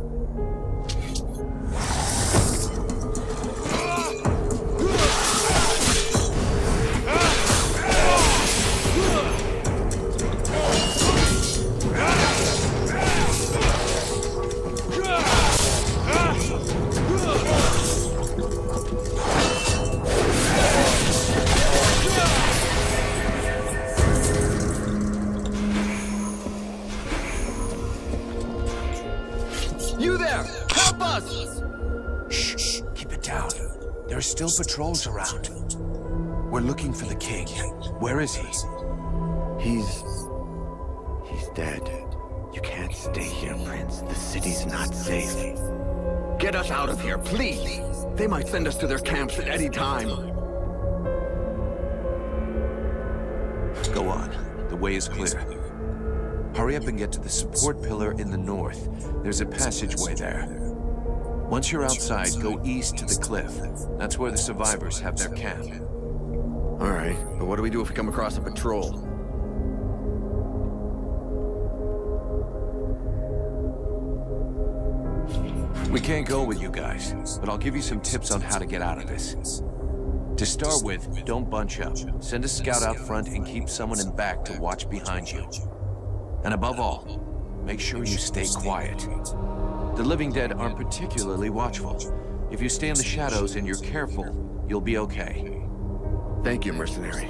You there! Help us! Shh, keep it down. There are still patrols around. We're looking for the king. Where is he? He's dead. You can't stay here, Prince. The city's not safe. Get us out of here, please! They might send us to their camps at any time. Go on. The way is clear. Hurry up and get to the support pillar in the north. There's a passageway there. Once you're outside, go east to the cliff. That's where the survivors have their camp. All right, but what do we do if we come across a patrol? We can't go with you guys, but I'll give you some tips on how to get out of this. To start with, don't bunch up. Send a scout out front and keep someone in back to watch behind you. And above all, make sure you stay quiet. The living dead aren't particularly watchful. If you stay in the shadows and you're careful, you'll be okay. Thank you, mercenary.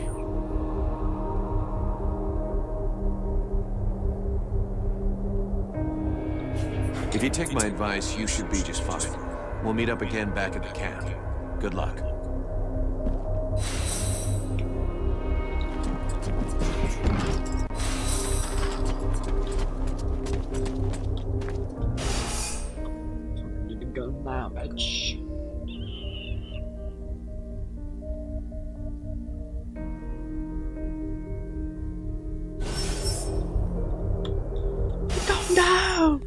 If you take my advice, you should be just fine. We'll meet up again back at the camp. Good luck. Damage. Calm down.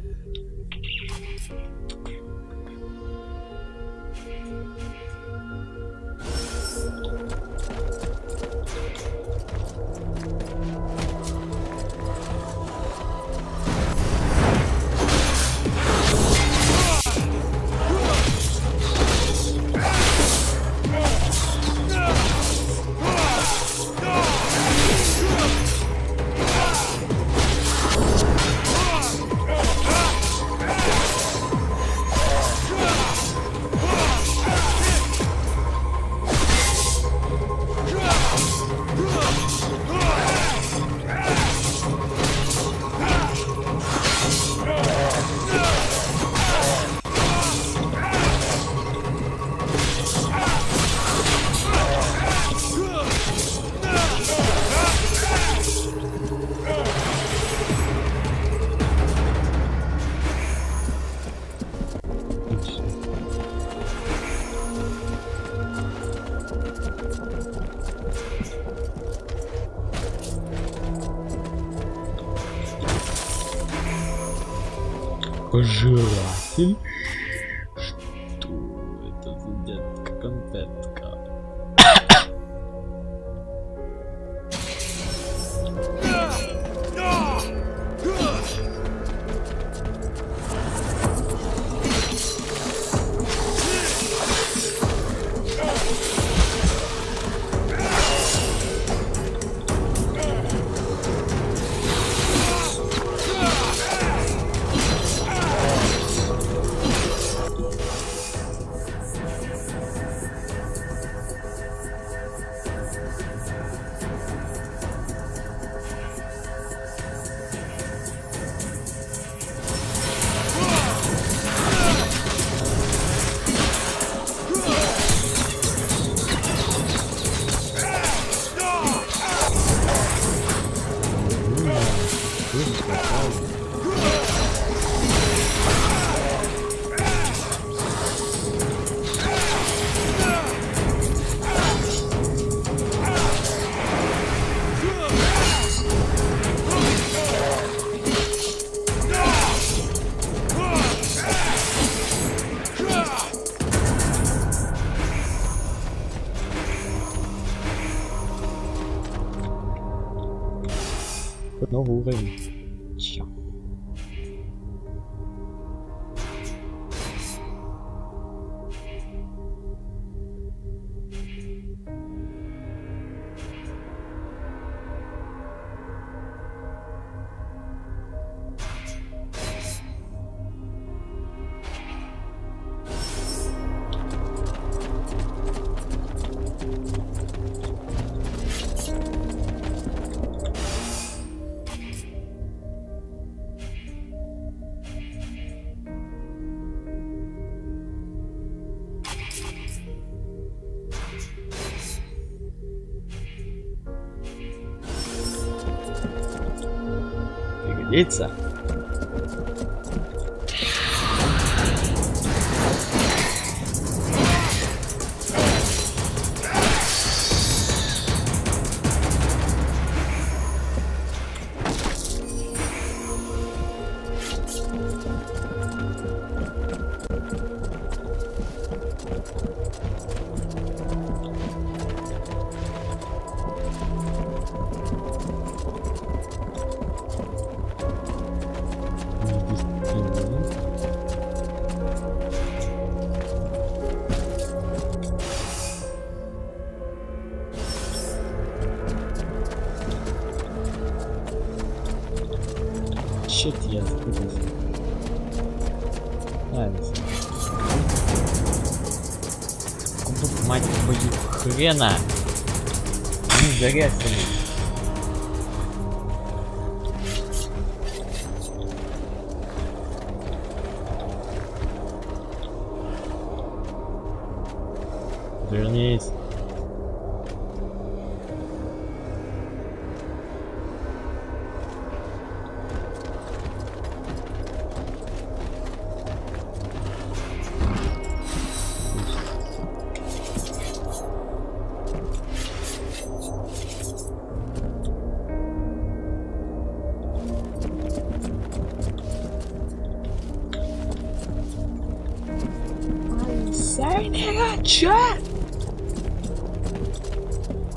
Пожиратель? Что это за детка-конфетка? Новый уровень. Чё? Пригодится. Чё я запутался? Мать твою хрена! Не зарезали. Вернись. Чё?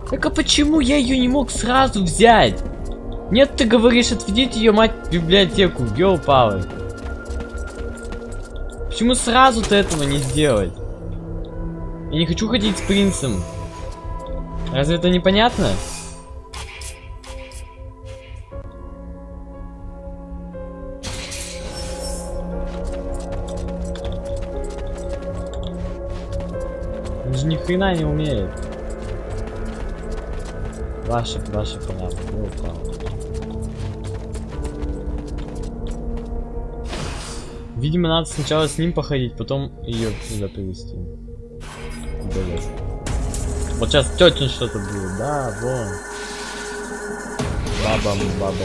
Так а почему я ее не мог сразу взять? Нет, ты говоришь, отведите ее, мать, в библиотеку, ёлпалы. Почему сразу-то этого не сделать? Я не хочу ходить с принцем. Разве это непонятно? Он же ни хрена не умеет. Ваше право. Видимо, надо сначала с ним походить, потом ее сюда привезти. Вот сейчас точно что-то будет, да, вон. Баба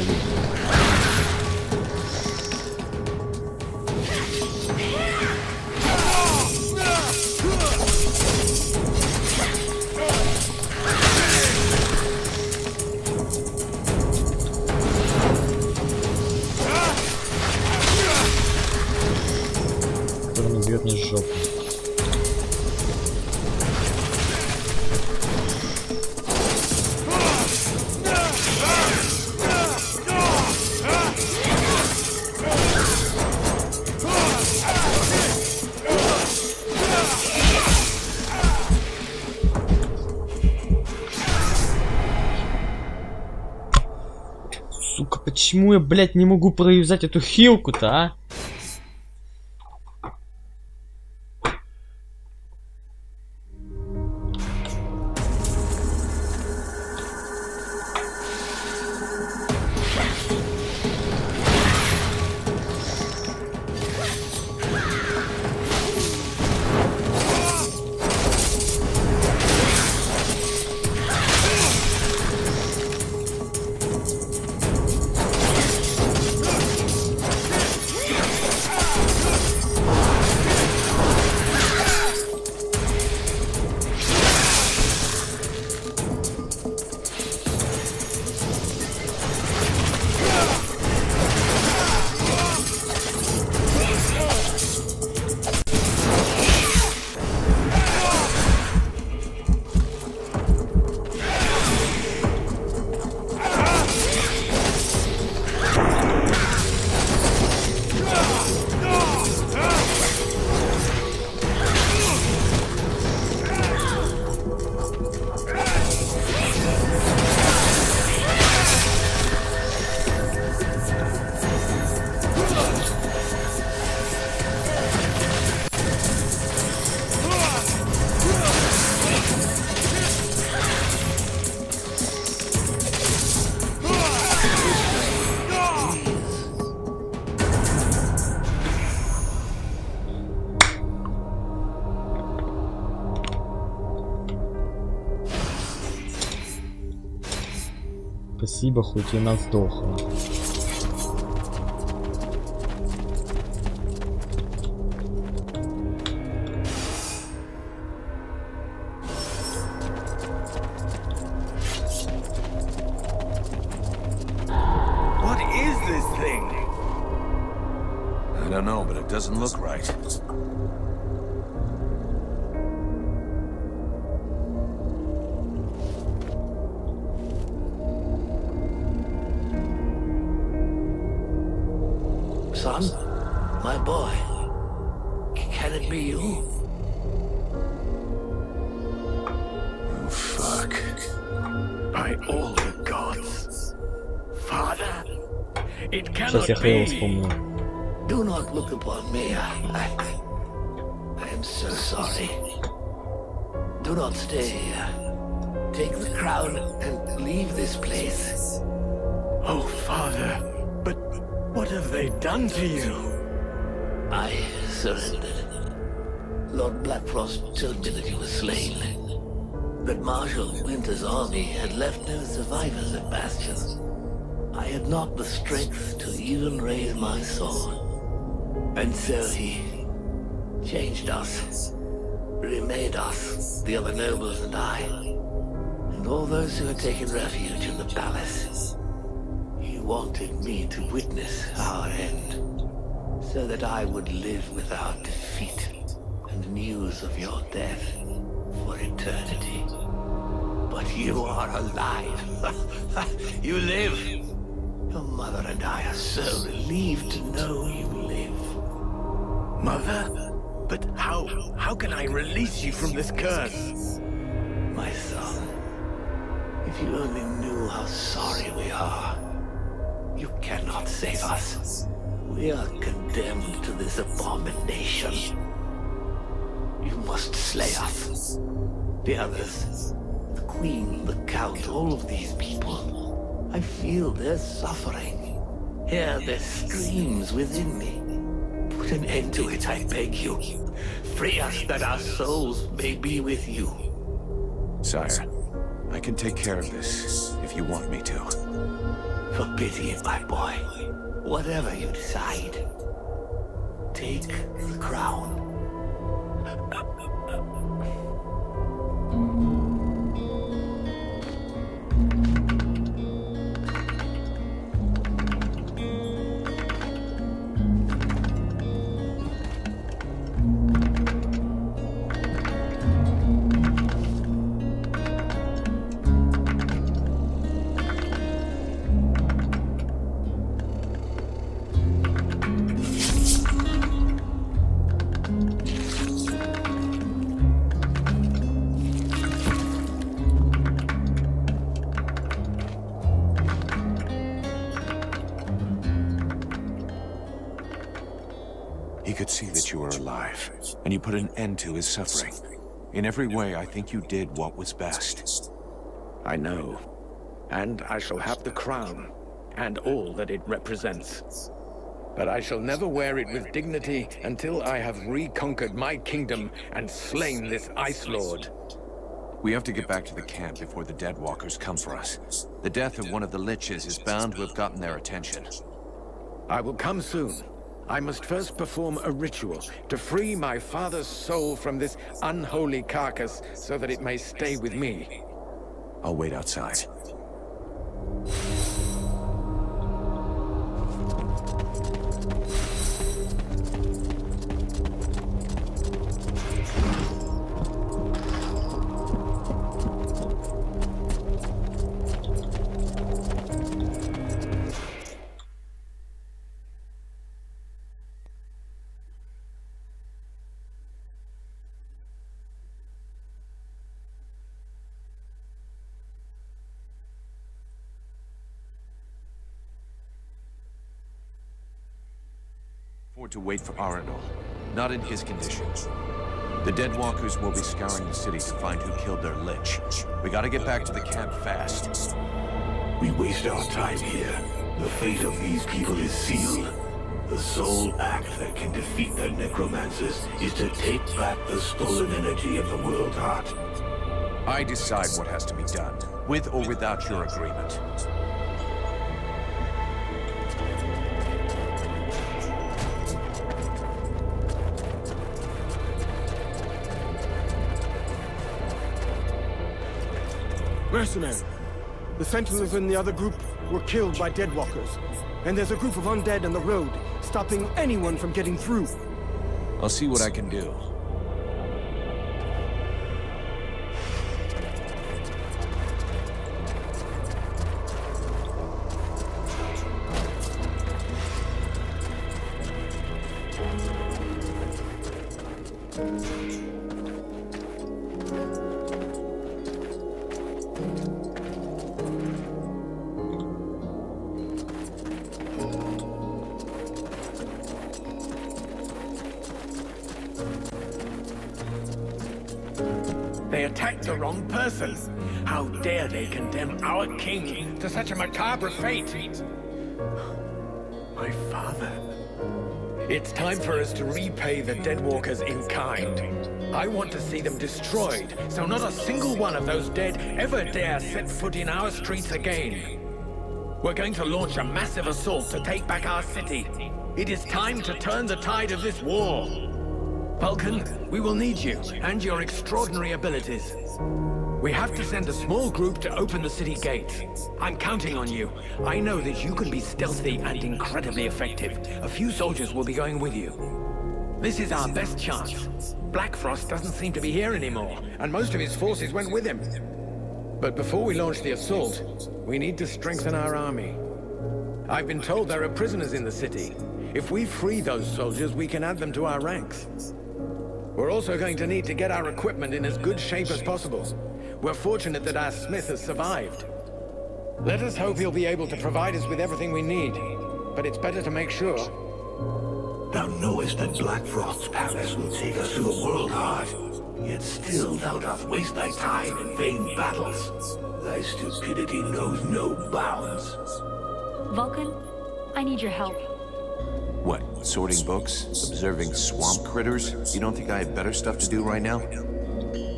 Сука, почему я, блядь, не могу провязать эту хилку-то, а? Спасибо, хоть и она сдохла. What is this thing? I don't know, but it doesn't look right. Son, my boy, can it be you? Oh, fuck. By all the gods. Father, it Сейчас cannot я Хейла be. вспомнил. Do not look upon me. I am so sorry. Do not stay here. Take the crown and leave this place. Oh, Father, but what have they done to you? I surrendered. Lord Blackfrost told me that you were slain. That Marshal Winter's army had left no survivors at Bastion. I had not the strength to even raise my sword. And so he changed us, remade us, the other nobles and I, and all those who had taken refuge in the palace. He wanted me to witness our end, so that I would live without defeat and news of your death for eternity. But you are alive. You live. Your mother and I are so relieved to know you live. Mother? But how can I release you from this curse? My son, if you only knew how sorry we are. You cannot save us. We are condemned to this abomination. You must slay us. The others, the Queen, the Count, all of these people. I feel their suffering. Hear their screams within me. Put an end to it, I beg you. Free us that our souls may be with you. Sire, I can take care of this if you want me to. For pity, my boy. Whatever you decide, take the crown. He could see that you were alive, and you put an end to his suffering. In every way, I think you did what was best. I know. And I shall have the crown, and all that it represents. But I shall never wear it with dignity until I have reconquered my kingdom and slain this Ice Lord. We have to get back to the camp before the Deadwalkers come for us. The death of one of the Liches is bound to have gotten their attention. I will come soon. I must first perform a ritual to free my father's soul from this unholy carcass so that it may stay with me. I'll wait outside. To wait for Arenal, not in his condition. The Deadwalkers will be scouring the city to find who killed their Lich. We gotta get back to the camp fast. We waste our time here. The fate of these people is sealed. The sole act that can defeat the necromancers is to take back the stolen energy of the World Heart. I decide what has to be done, with or without your agreement. Mercenary. The Sentinels in the other group were killed by Deadwalkers. And there's a group of undead on the road, stopping anyone from getting through. I'll see what I can do. They attacked the wrong person. How dare they condemn our king to such a macabre fate? My father. It's time for us to repay the Deadwalkers in kind. I want to see them destroyed, so not a single one of those dead ever dare set foot in our streets again. We're going to launch a massive assault to take back our city. It is time to turn the tide of this war. Vulcan, we will need you, and your extraordinary abilities. We have to send a small group to open the city gates. I'm counting on you. I know that you can be stealthy and incredibly effective. A few soldiers will be going with you. This is our best chance. Black Frost doesn't seem to be here anymore, and most of his forces went with him. But before we launch the assault, we need to strengthen our army. I've been told there are prisoners in the city. If we free those soldiers, we can add them to our ranks. We're also going to need to get our equipment in as good shape as possible. We're fortunate that our smith has survived. Let us hope he'll be able to provide us with everything we need. But it's better to make sure. Thou knowest that Black Frost's palace will take us to the World Heart. Yet still thou dost waste thy time in vain battles. Thy stupidity knows no bounds. Vulcan, I need your help. What, sorting books? Observing swamp critters? You don't think I have better stuff to do right now?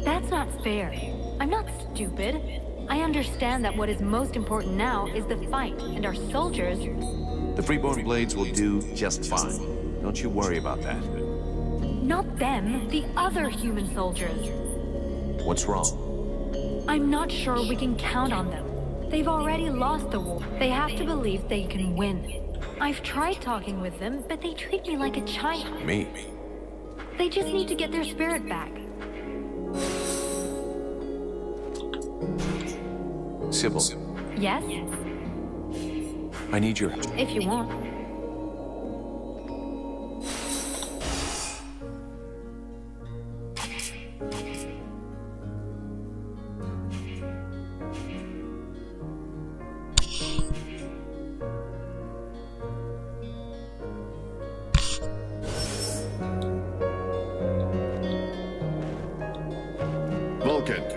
That's not fair. I'm not stupid. I understand that what is most important now is the fight, and our soldiers... The Freeborn Blades will do just fine. Don't you worry about that. Not them, the other human soldiers. What's wrong? I'm not sure we can count on them. They've already lost the war. They have to believe they can win. I've tried talking with them, but they treat me like a child. Me? They just need to get their spirit back. Sybil. Yes? I need your help. If you want.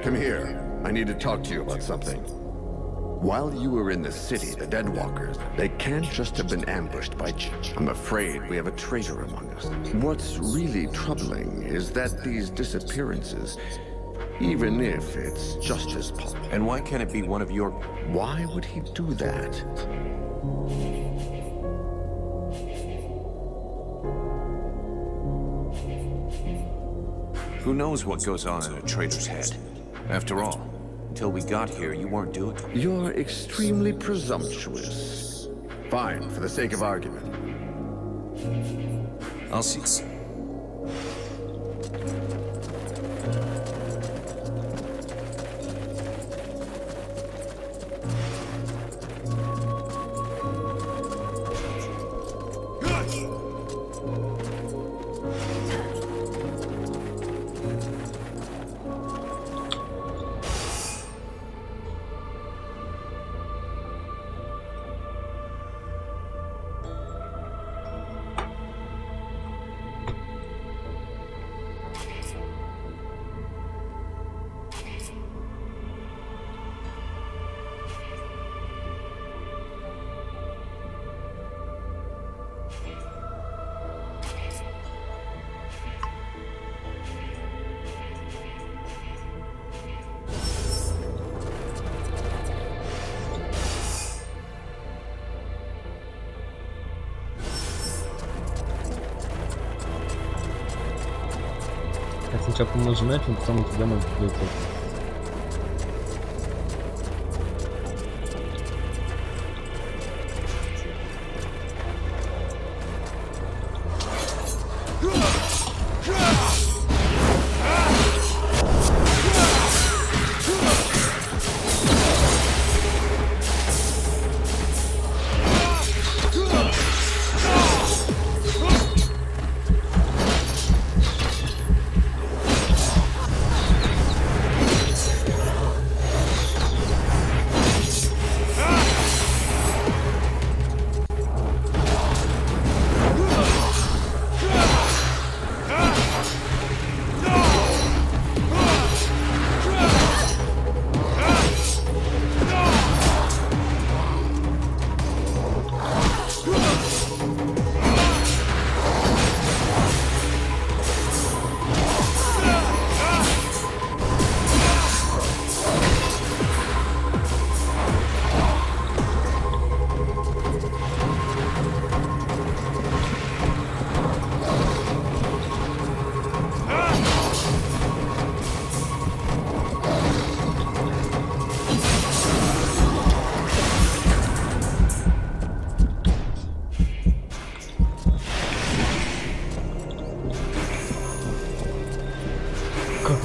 come here. I need to talk to you about something. While you were in the city, the Deadwalkers, they can't just have been ambushed by... I'm afraid we have a traitor among us. What's really troubling is that these disappearances, even if it's just as possible... And why can't it be one of your... Why would he do that? Who knows what goes on in a traitor's head? After all, until we got here, you weren't doing it. You're extremely presumptuous. Fine, for the sake of argument. I'll see. Сначала нажимать, а потом у тебя надо прийти.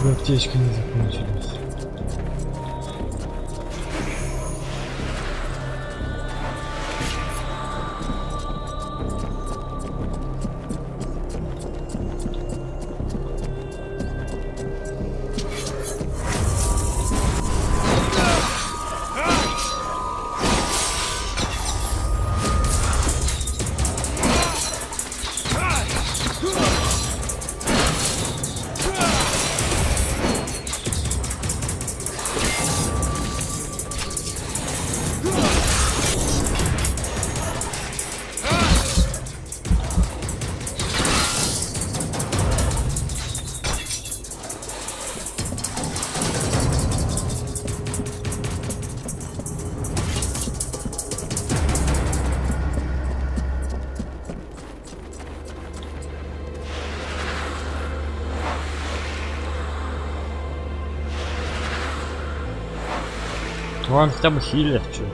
Аптечки не закончились. Ладно, хотя бы хилер, чё.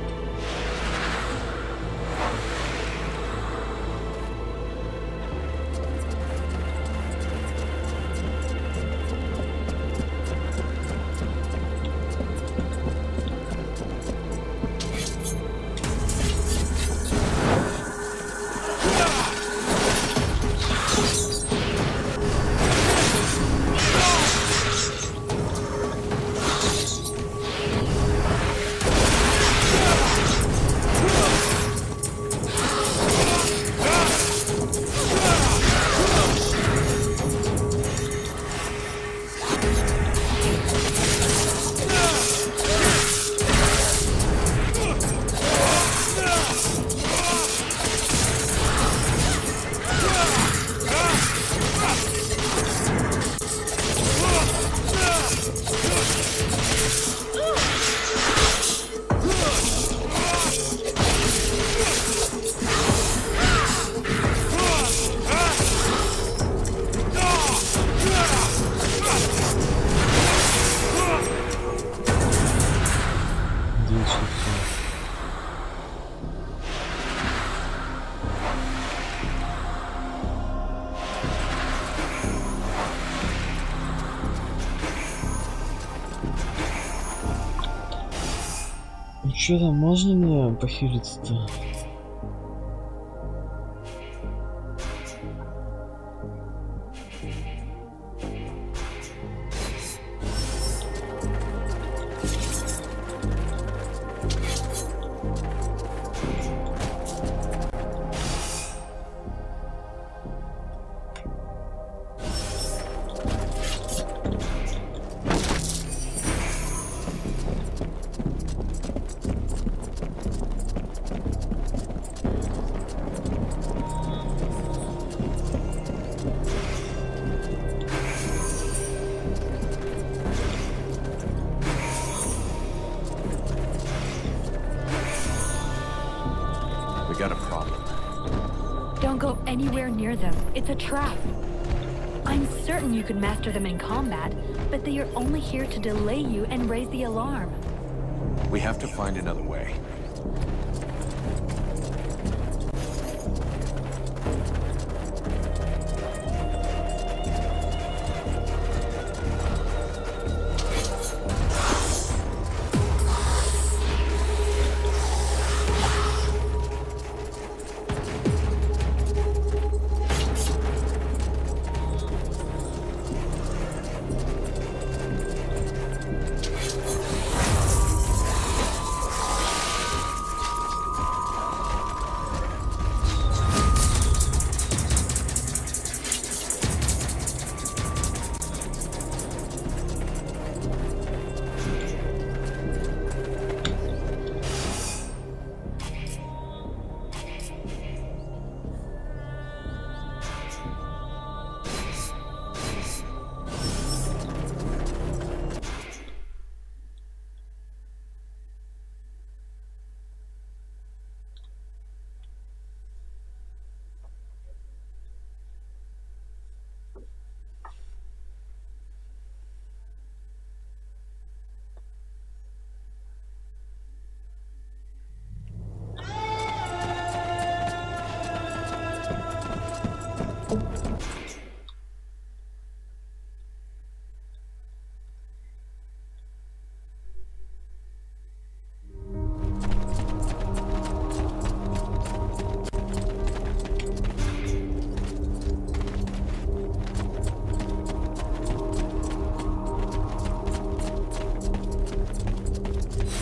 Чё там, можно мне похилиться-то? Got a problem. Don't go anywhere near them. It's a trap. I'm certain you could master them in combat, but they are only here to delay you and raise the alarm. We have to find another way.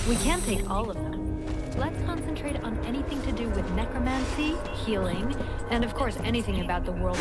We can't take all of them. Let's concentrate on anything to do with necromancy, healing, and of course anything about the world.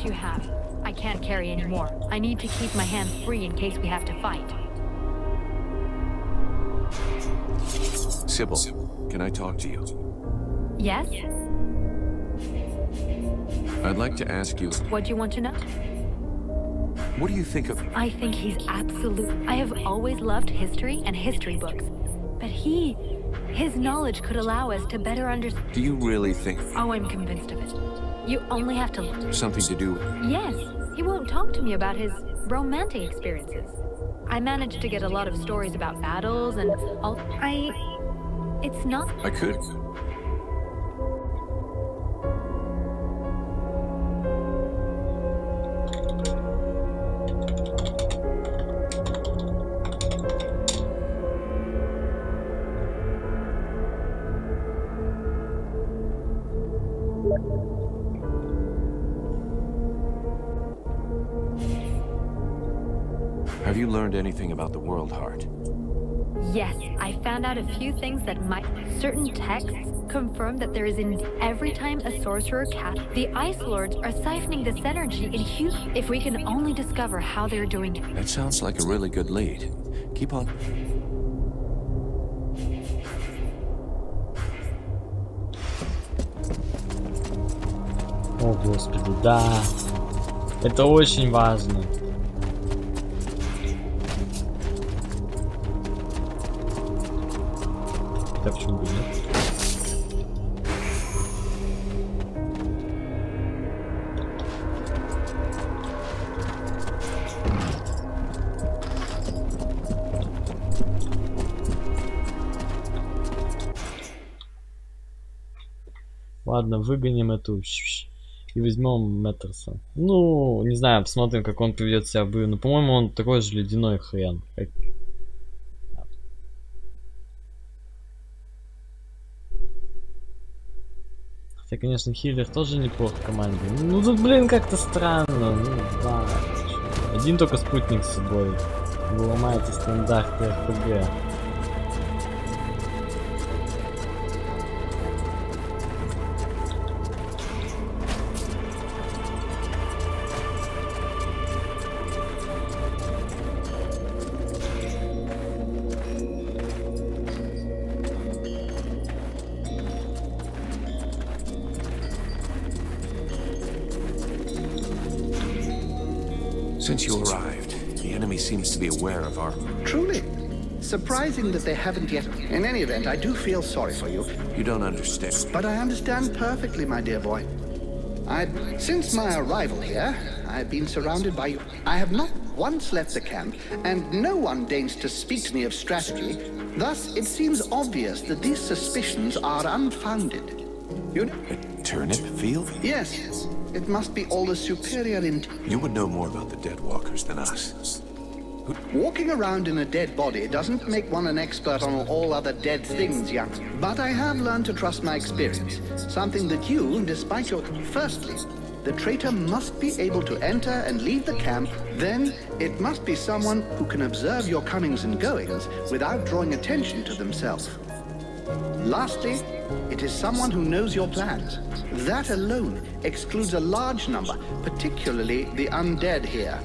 You have. I can't carry any more. I need to keep my hands free in case we have to fight. Sybil, can I talk to you? Yes? I'd like to ask you... What do you want to know? What do you think of... I think he's absolute. I have always loved history and history books. But his knowledge could allow us to better understand... Do you really think... Oh, I'm convinced of it. You only have to look. Something to do... Yes. He won't talk to me about his romantic experiences. I managed to get a lot of stories about battles and all. It's not. I could. Have you learned anything about the World Heart? Yes, I found out a few things that might. Certain texts confirm that there is every time a sorcerer casts, the Ice Lords are siphoning this energy in huge. If we can only discover how they're doing it. That sounds like a really good lead. Keep on. О, Господи, да. Это очень важно. Да почему бы нет? Ладно, выгоним эту и возьмем Меттерса. Ну, не знаю, посмотрим, как он поведет себя в бою. Но, по-моему, он такой же ледяной хрен. Хотя, конечно, хиллер тоже неплох в команде. Ну, тут, блин, как-то странно. Ну, да. Один только спутник с собой. Вы ломаете стандарты РПГ. Since you arrived, the enemy seems to be aware of our... Truly. Surprising that they haven't yet. In any event, I do feel sorry for you. You don't understand. But I understand perfectly, my dear boy. Since my arrival here, I've been surrounded by you. I have not once left the camp, and no one deigns to speak to me of strategy. Thus, it seems obvious that these suspicions are unfounded. You know? A turnip field? Yes. It must be all the superior You would know more about the Dead Walkers than us. Walking around in a dead body doesn't make one an expert on all other dead things, young. But I have learned to trust my experience. Something that you, despite your... Firstly, the traitor must be able to enter and leave the camp. Then, it must be someone who can observe your comings and goings without drawing attention to themselves. Lastly, it is someone who knows your plans. That alone excludes a large number, particularly the undead here.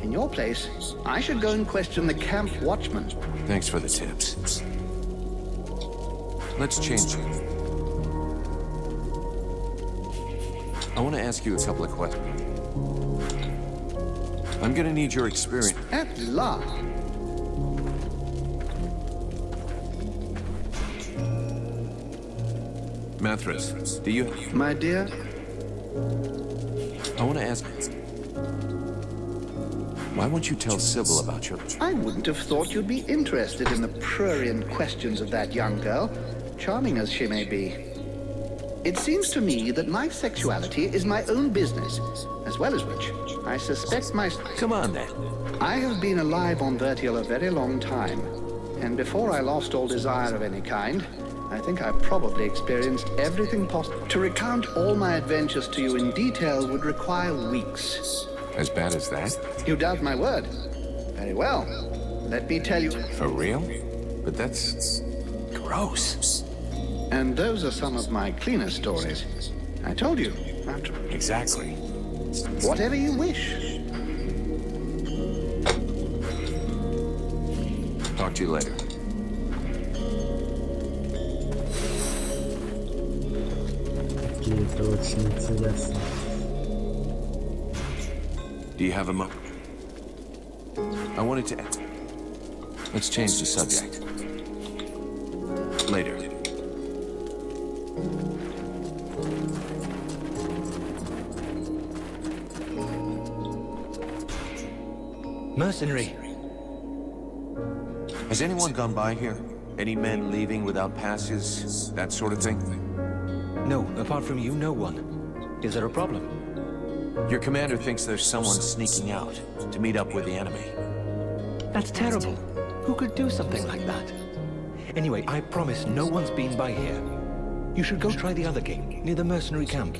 In your place, I should go and question the camp watchman. Thanks for the tips. Let's change it. I want to ask you a couple of questions. I'm gonna need your experience. At last. Mathras, do you... My dear? I want to ask... Why won't you tell Sybil about your... I wouldn't have thought you'd be interested in the prurient questions of that young girl, charming as she may be. It seems to me that my sexuality is my own business, as well as which, I suspect my... Come on, then. I have been alive on Vertial a very long time, and before I lost all desire of any kind, I think I probably experienced everything possible. To recount all my adventures to you in detail would require weeks. As bad as that? You doubt my word? Very well. Let me tell you... For real? But that's... gross. And those are some of my cleaner stories. I told you. Exactly. Whatever you wish. Talk to you later. Это очень интересно. Do you have a moment? I wanted to... Let's change the subject. Later. mercenary. Has anyone gone by here? Any men leaving without passes? That sort of thing? No, apart from you, no one. Is there a problem? Your commander thinks there's someone sneaking out to meet up with the enemy. That's terrible. Who could do something like that? Anyway, I promise no one's been by here. You should go try the other gate, near the mercenary camp.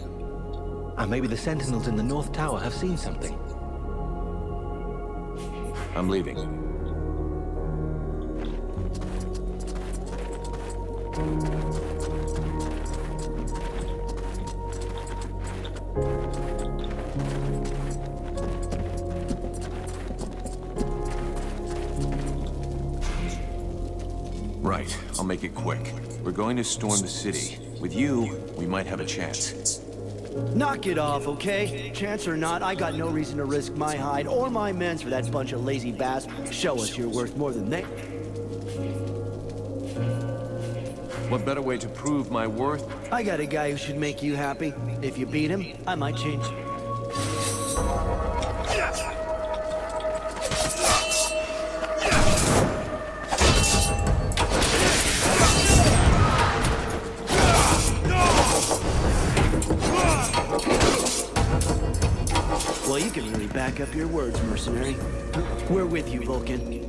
And maybe the sentinels in the North Tower have seen something. I'm leaving. Right, I'll make it quick. We're going to storm the city. With you, we might have a chance. Knock it off, okay? Chance or not, I got no reason to risk my hide or my men's for that bunch of lazy bastards. Show us you're worth more than they. What better way to prove my worth? I got a guy who should make you happy. If you beat him, I might change. Well, you can really back up your words, mercenary. We're with you, Vulcan.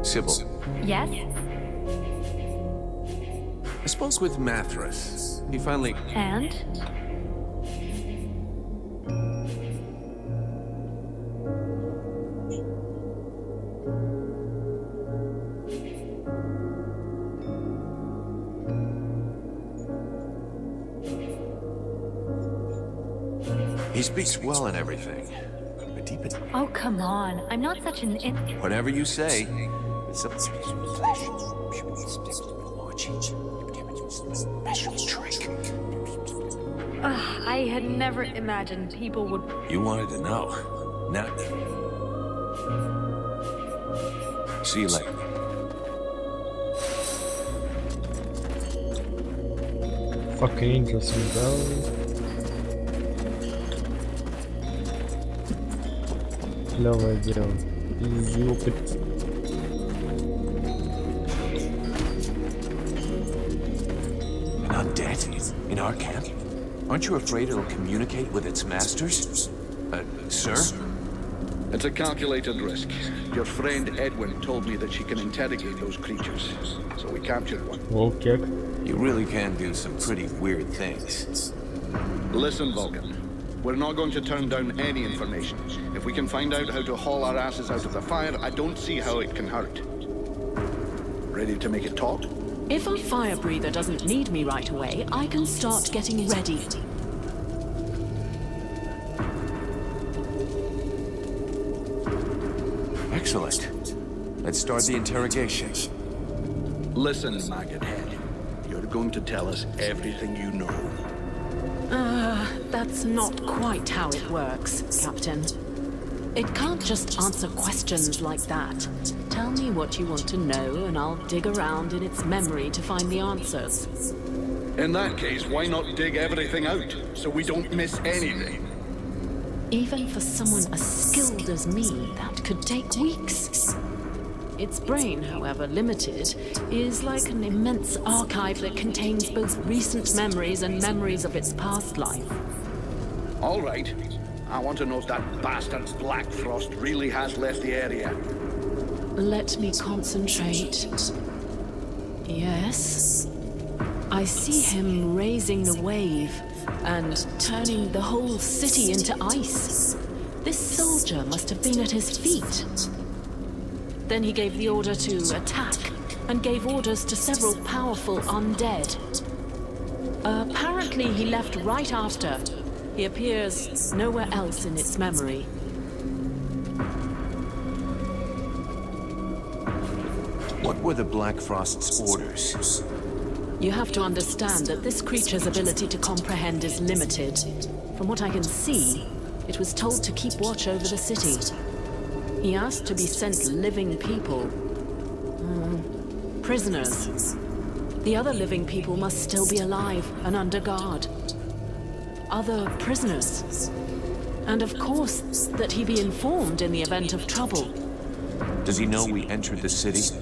Sybil. Yes? I spoke with Mathras. He finally... And? He speaks well and everything. But deep in... Oh, come on. I'm not such an... Whatever you say. It's a... I had never imagined people would... You wanted to know. Now... See you later. Fucking interesting, though. Клевое дело. Easy опыт. An undead? In our camp? Aren't you afraid it'll communicate with its masters? Sir? It's a calculated risk. Your friend Edwin told me that she can interrogate those creatures, so we captured one. Whoa, kick. You really can do some pretty weird things. Listen, Vulcan. We're not going to turn down any information. If we can find out how to haul our asses out of the fire, I don't see how it can hurt. Ready to make it talk? If a fire breather doesn't need me right away, I can start getting ready. Excellent. Let's start the interrogation. Listen, Maggot Head. You're going to tell us everything you know. That's not quite how it works, Captain. It can't just answer questions like that. Tell me what you want to know, and I'll dig around in its memory to find the answers. In that case, why not dig everything out, so we don't miss anything? Even for someone as skilled as me, that could take weeks. Its brain, however limited, is like an immense archive that contains both recent memories and memories of its past life. All right. I want to know if that bastard Black Frost really has left the area. Let me concentrate. Yes. I see him raising the wave and turning the whole city into ice. This soldier must have been at his feet. Then he gave the order to attack and gave orders to several powerful undead. Apparently he left right after. He appears nowhere else in its memory. What were the Black Frost's orders? You have to understand that this creature's ability to comprehend is limited. From what I can see, it was told to keep watch over the city. He asked to be sent living people. Prisoners. The other living people must still be alive and under guard. Other prisoners. And of course, that he be informed in the event of trouble. Does he know we entered the city?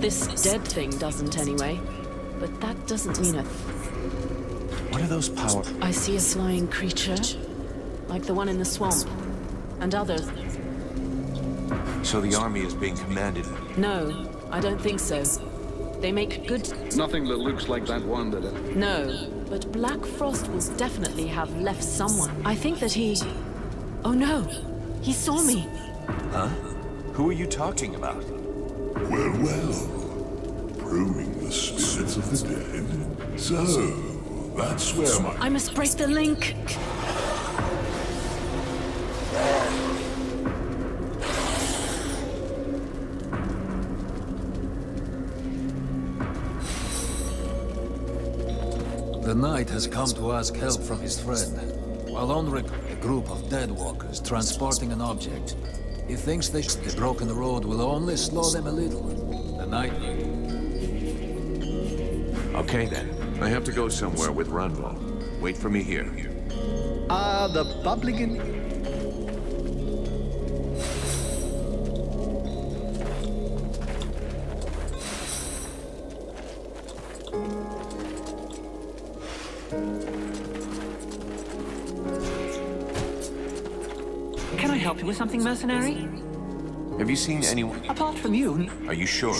This dead thing doesn't anyway. But that doesn't mean a... What are those power... I see a flying creature, like the one in the swamp, and others. So the army is being commanded? No, I don't think so. They make good... Nothing that looks like that one, did it? No, but Black Frost will definitely have left someone. I think that he... Oh no, he saw me. Huh? Who are you talking about? Well, well. Probing the spirits of the dead. So, that's where my... I must break the link. The knight has come to ask help from his friend. While on a group of dead walkers transporting an object, he thinks the broken road will only slow them a little. The knight... Okay then. I have to go somewhere with Runwell. Wait for me here. The bubbling... Can I help you with something, mercenary? Have you seen anyone? Apart from you? Are you sure?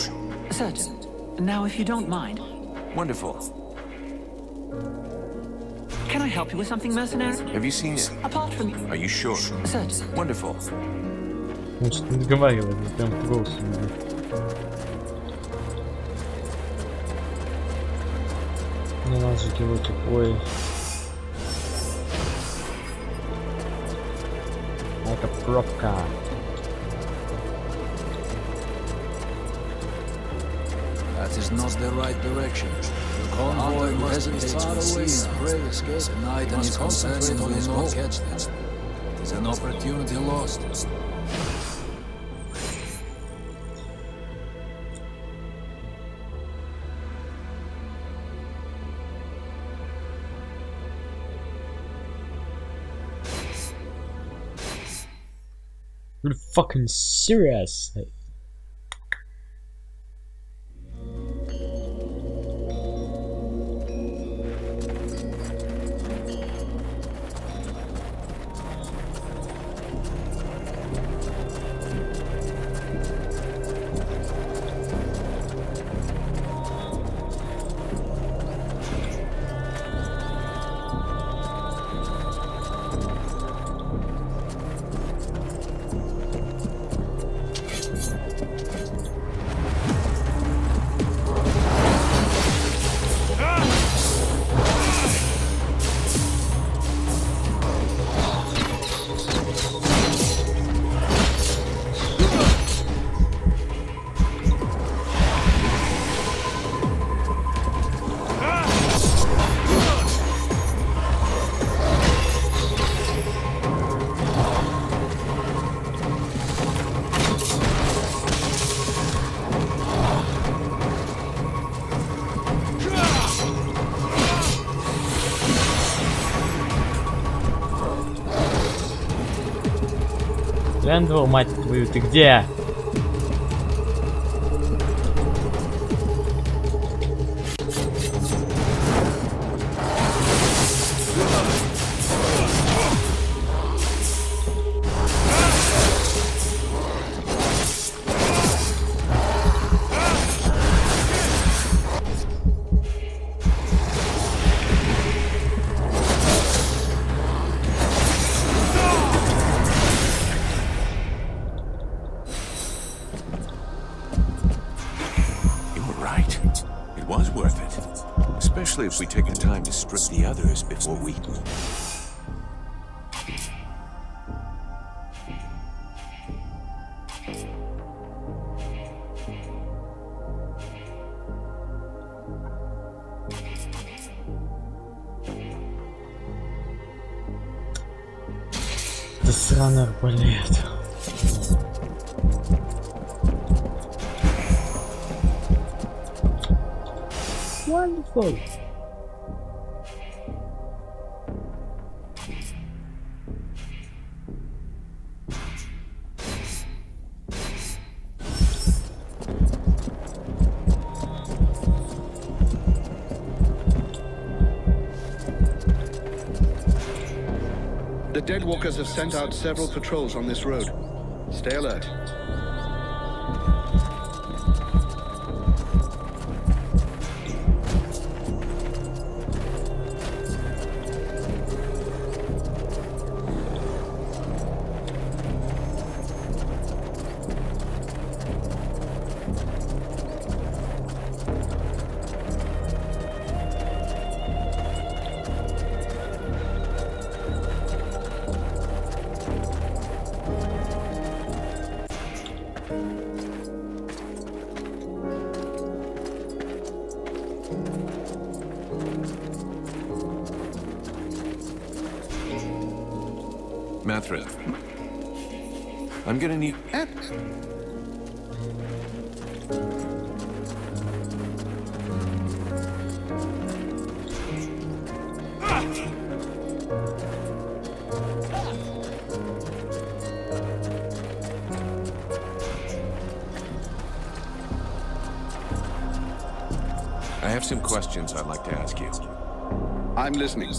Certain. Now, if you don't mind. Wonderful. Can I help you with something, mercenary? Have you seen it? Apart from you? Are you sure? Certain. Wonderful. Значит, не договаривать, прям в голос. Не надо же его тупой. Это пробка. That is not the right direction. The convoy must be far away now. The knight and his companion will not catch them. It is an opportunity lost. You're fucking serious? Вендел, мать твою, ты где? If we take the time to strip the others before we... Да сраный арбалет. Wonderful. The Deadwalkers have sent out several patrols on this road. Stay alert. Mathrin, I'm gonna need... I have some questions I'd like to ask you. I'm listening.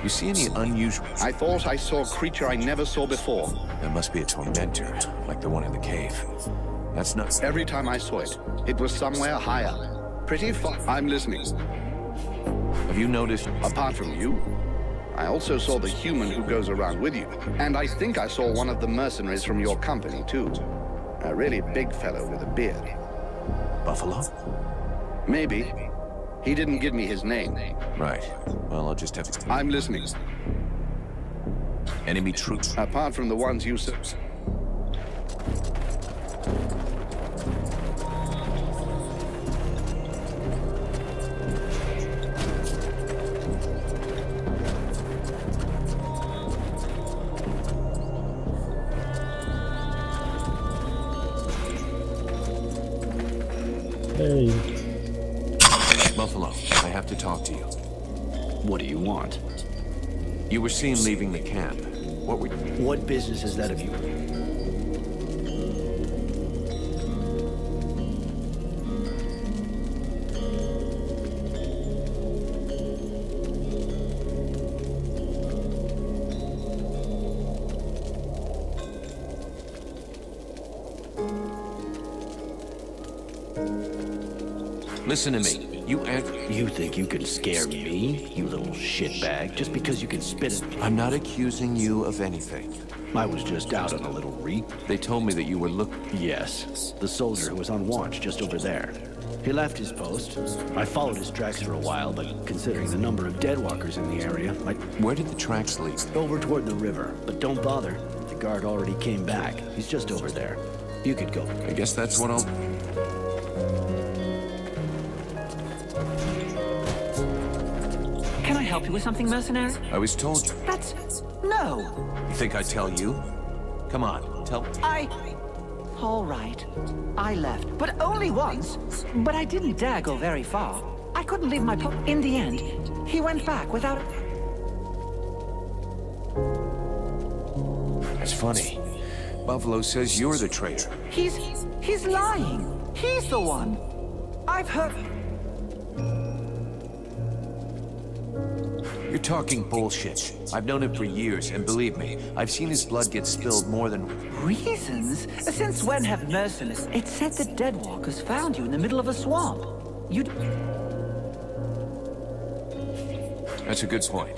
You see any unusual... I thought I saw a creature I never saw before. That must be a tormentor, like the one in the cave. That's not... Every time I saw it, it was somewhere higher. Pretty far. I'm listening. Have you noticed... Apart from you, I also saw the human who goes around with you. And I think I saw one of the mercenaries from your company, too. A really big fellow with a beard. Buffalo? Maybe. He didn't give me his name. Right. Well, I'll just have to... I'm listening. Enemy troops? Apart from the ones you saw. Hey. Buffalo, I have to talk to you. What do you want? You were seen leaving the camp. What were you... What business is that of you? Listen to me. You think you can scare me, you little shitbag, just because you can spit at me? I'm not accusing you of anything. I was just out on a little reek. They told me that you were Yes, the soldier who was on watch just over there. He left his post. I followed his tracks for a while, but considering the number of deadwalkers in the area, Where did the tracks lead? Over toward the river, but don't bother. The guard already came back. He's just over there. You could go. I guess that's what I'll... Can I help you with something, mercenary? I was told... That's... No! You think I'd tell you? Come on, tell... All right. I left, but only once. But I didn't dare go very far. I couldn't leave my In the end, he went back without... That's funny. Buffalo says you're the traitor. He's lying. He's the one. I've heard... You're talking bullshit. I've known him for years, and believe me, I've seen his blood get spilled more than... Reasons? Since when have mercenaries... It said the Deadwalkers found you in the middle of a swamp. You'd... That's a good point.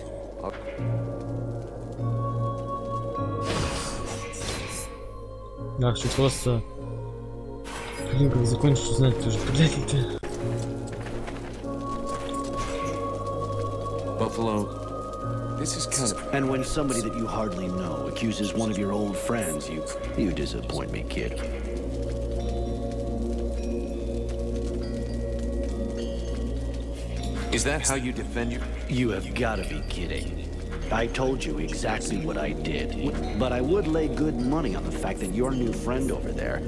Да, что просто... Блин, как закончишь узнать тоже, блядь, это... Buffalo, this is kind of... And when somebody that you hardly know accuses one of your old friends, you disappoint me, kid. Is that how you defend your... You have got to be kidding. I told you exactly what I did, but I would lay good money on the fact that your new friend over there...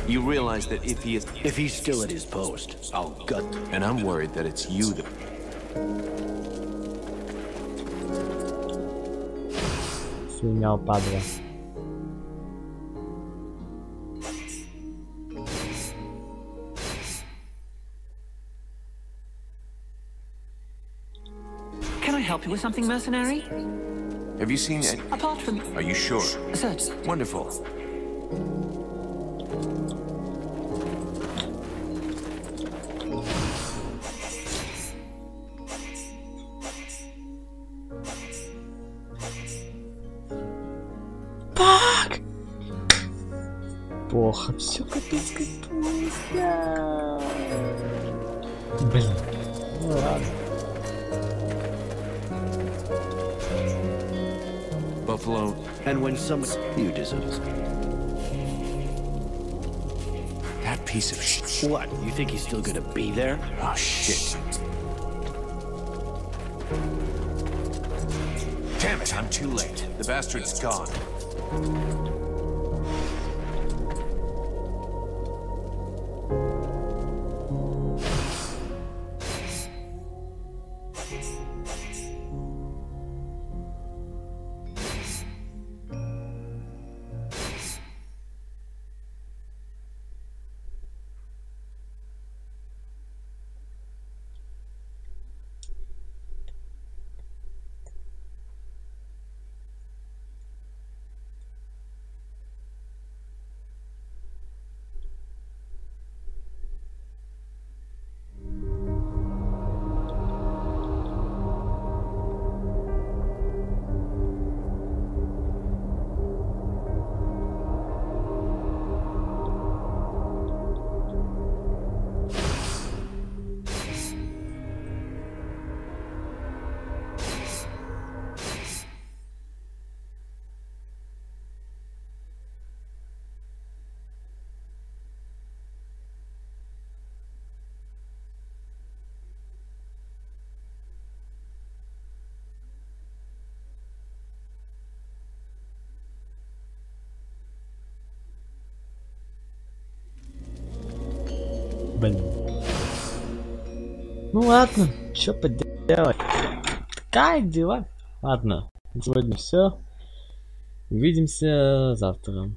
You realize that if he is... If he's still at his post, I'll gut... And I'm worried that it's you that... Слинял, падла. Can I help you with something, mercenary? Have you seen it? Apart from... Are you sure? Search. Wonderful. Плохо, все капец как плохо. Блин, ну ладно. Buffalo. And when somebody... You deserve... That piece of shit. What? You think he's still gonna be there? Oh, shit. Damn it, I'm too late. The bastard's gone. Блин. Ну ладно, что поделать. Как дела? Ладно, сегодня все. Увидимся завтра.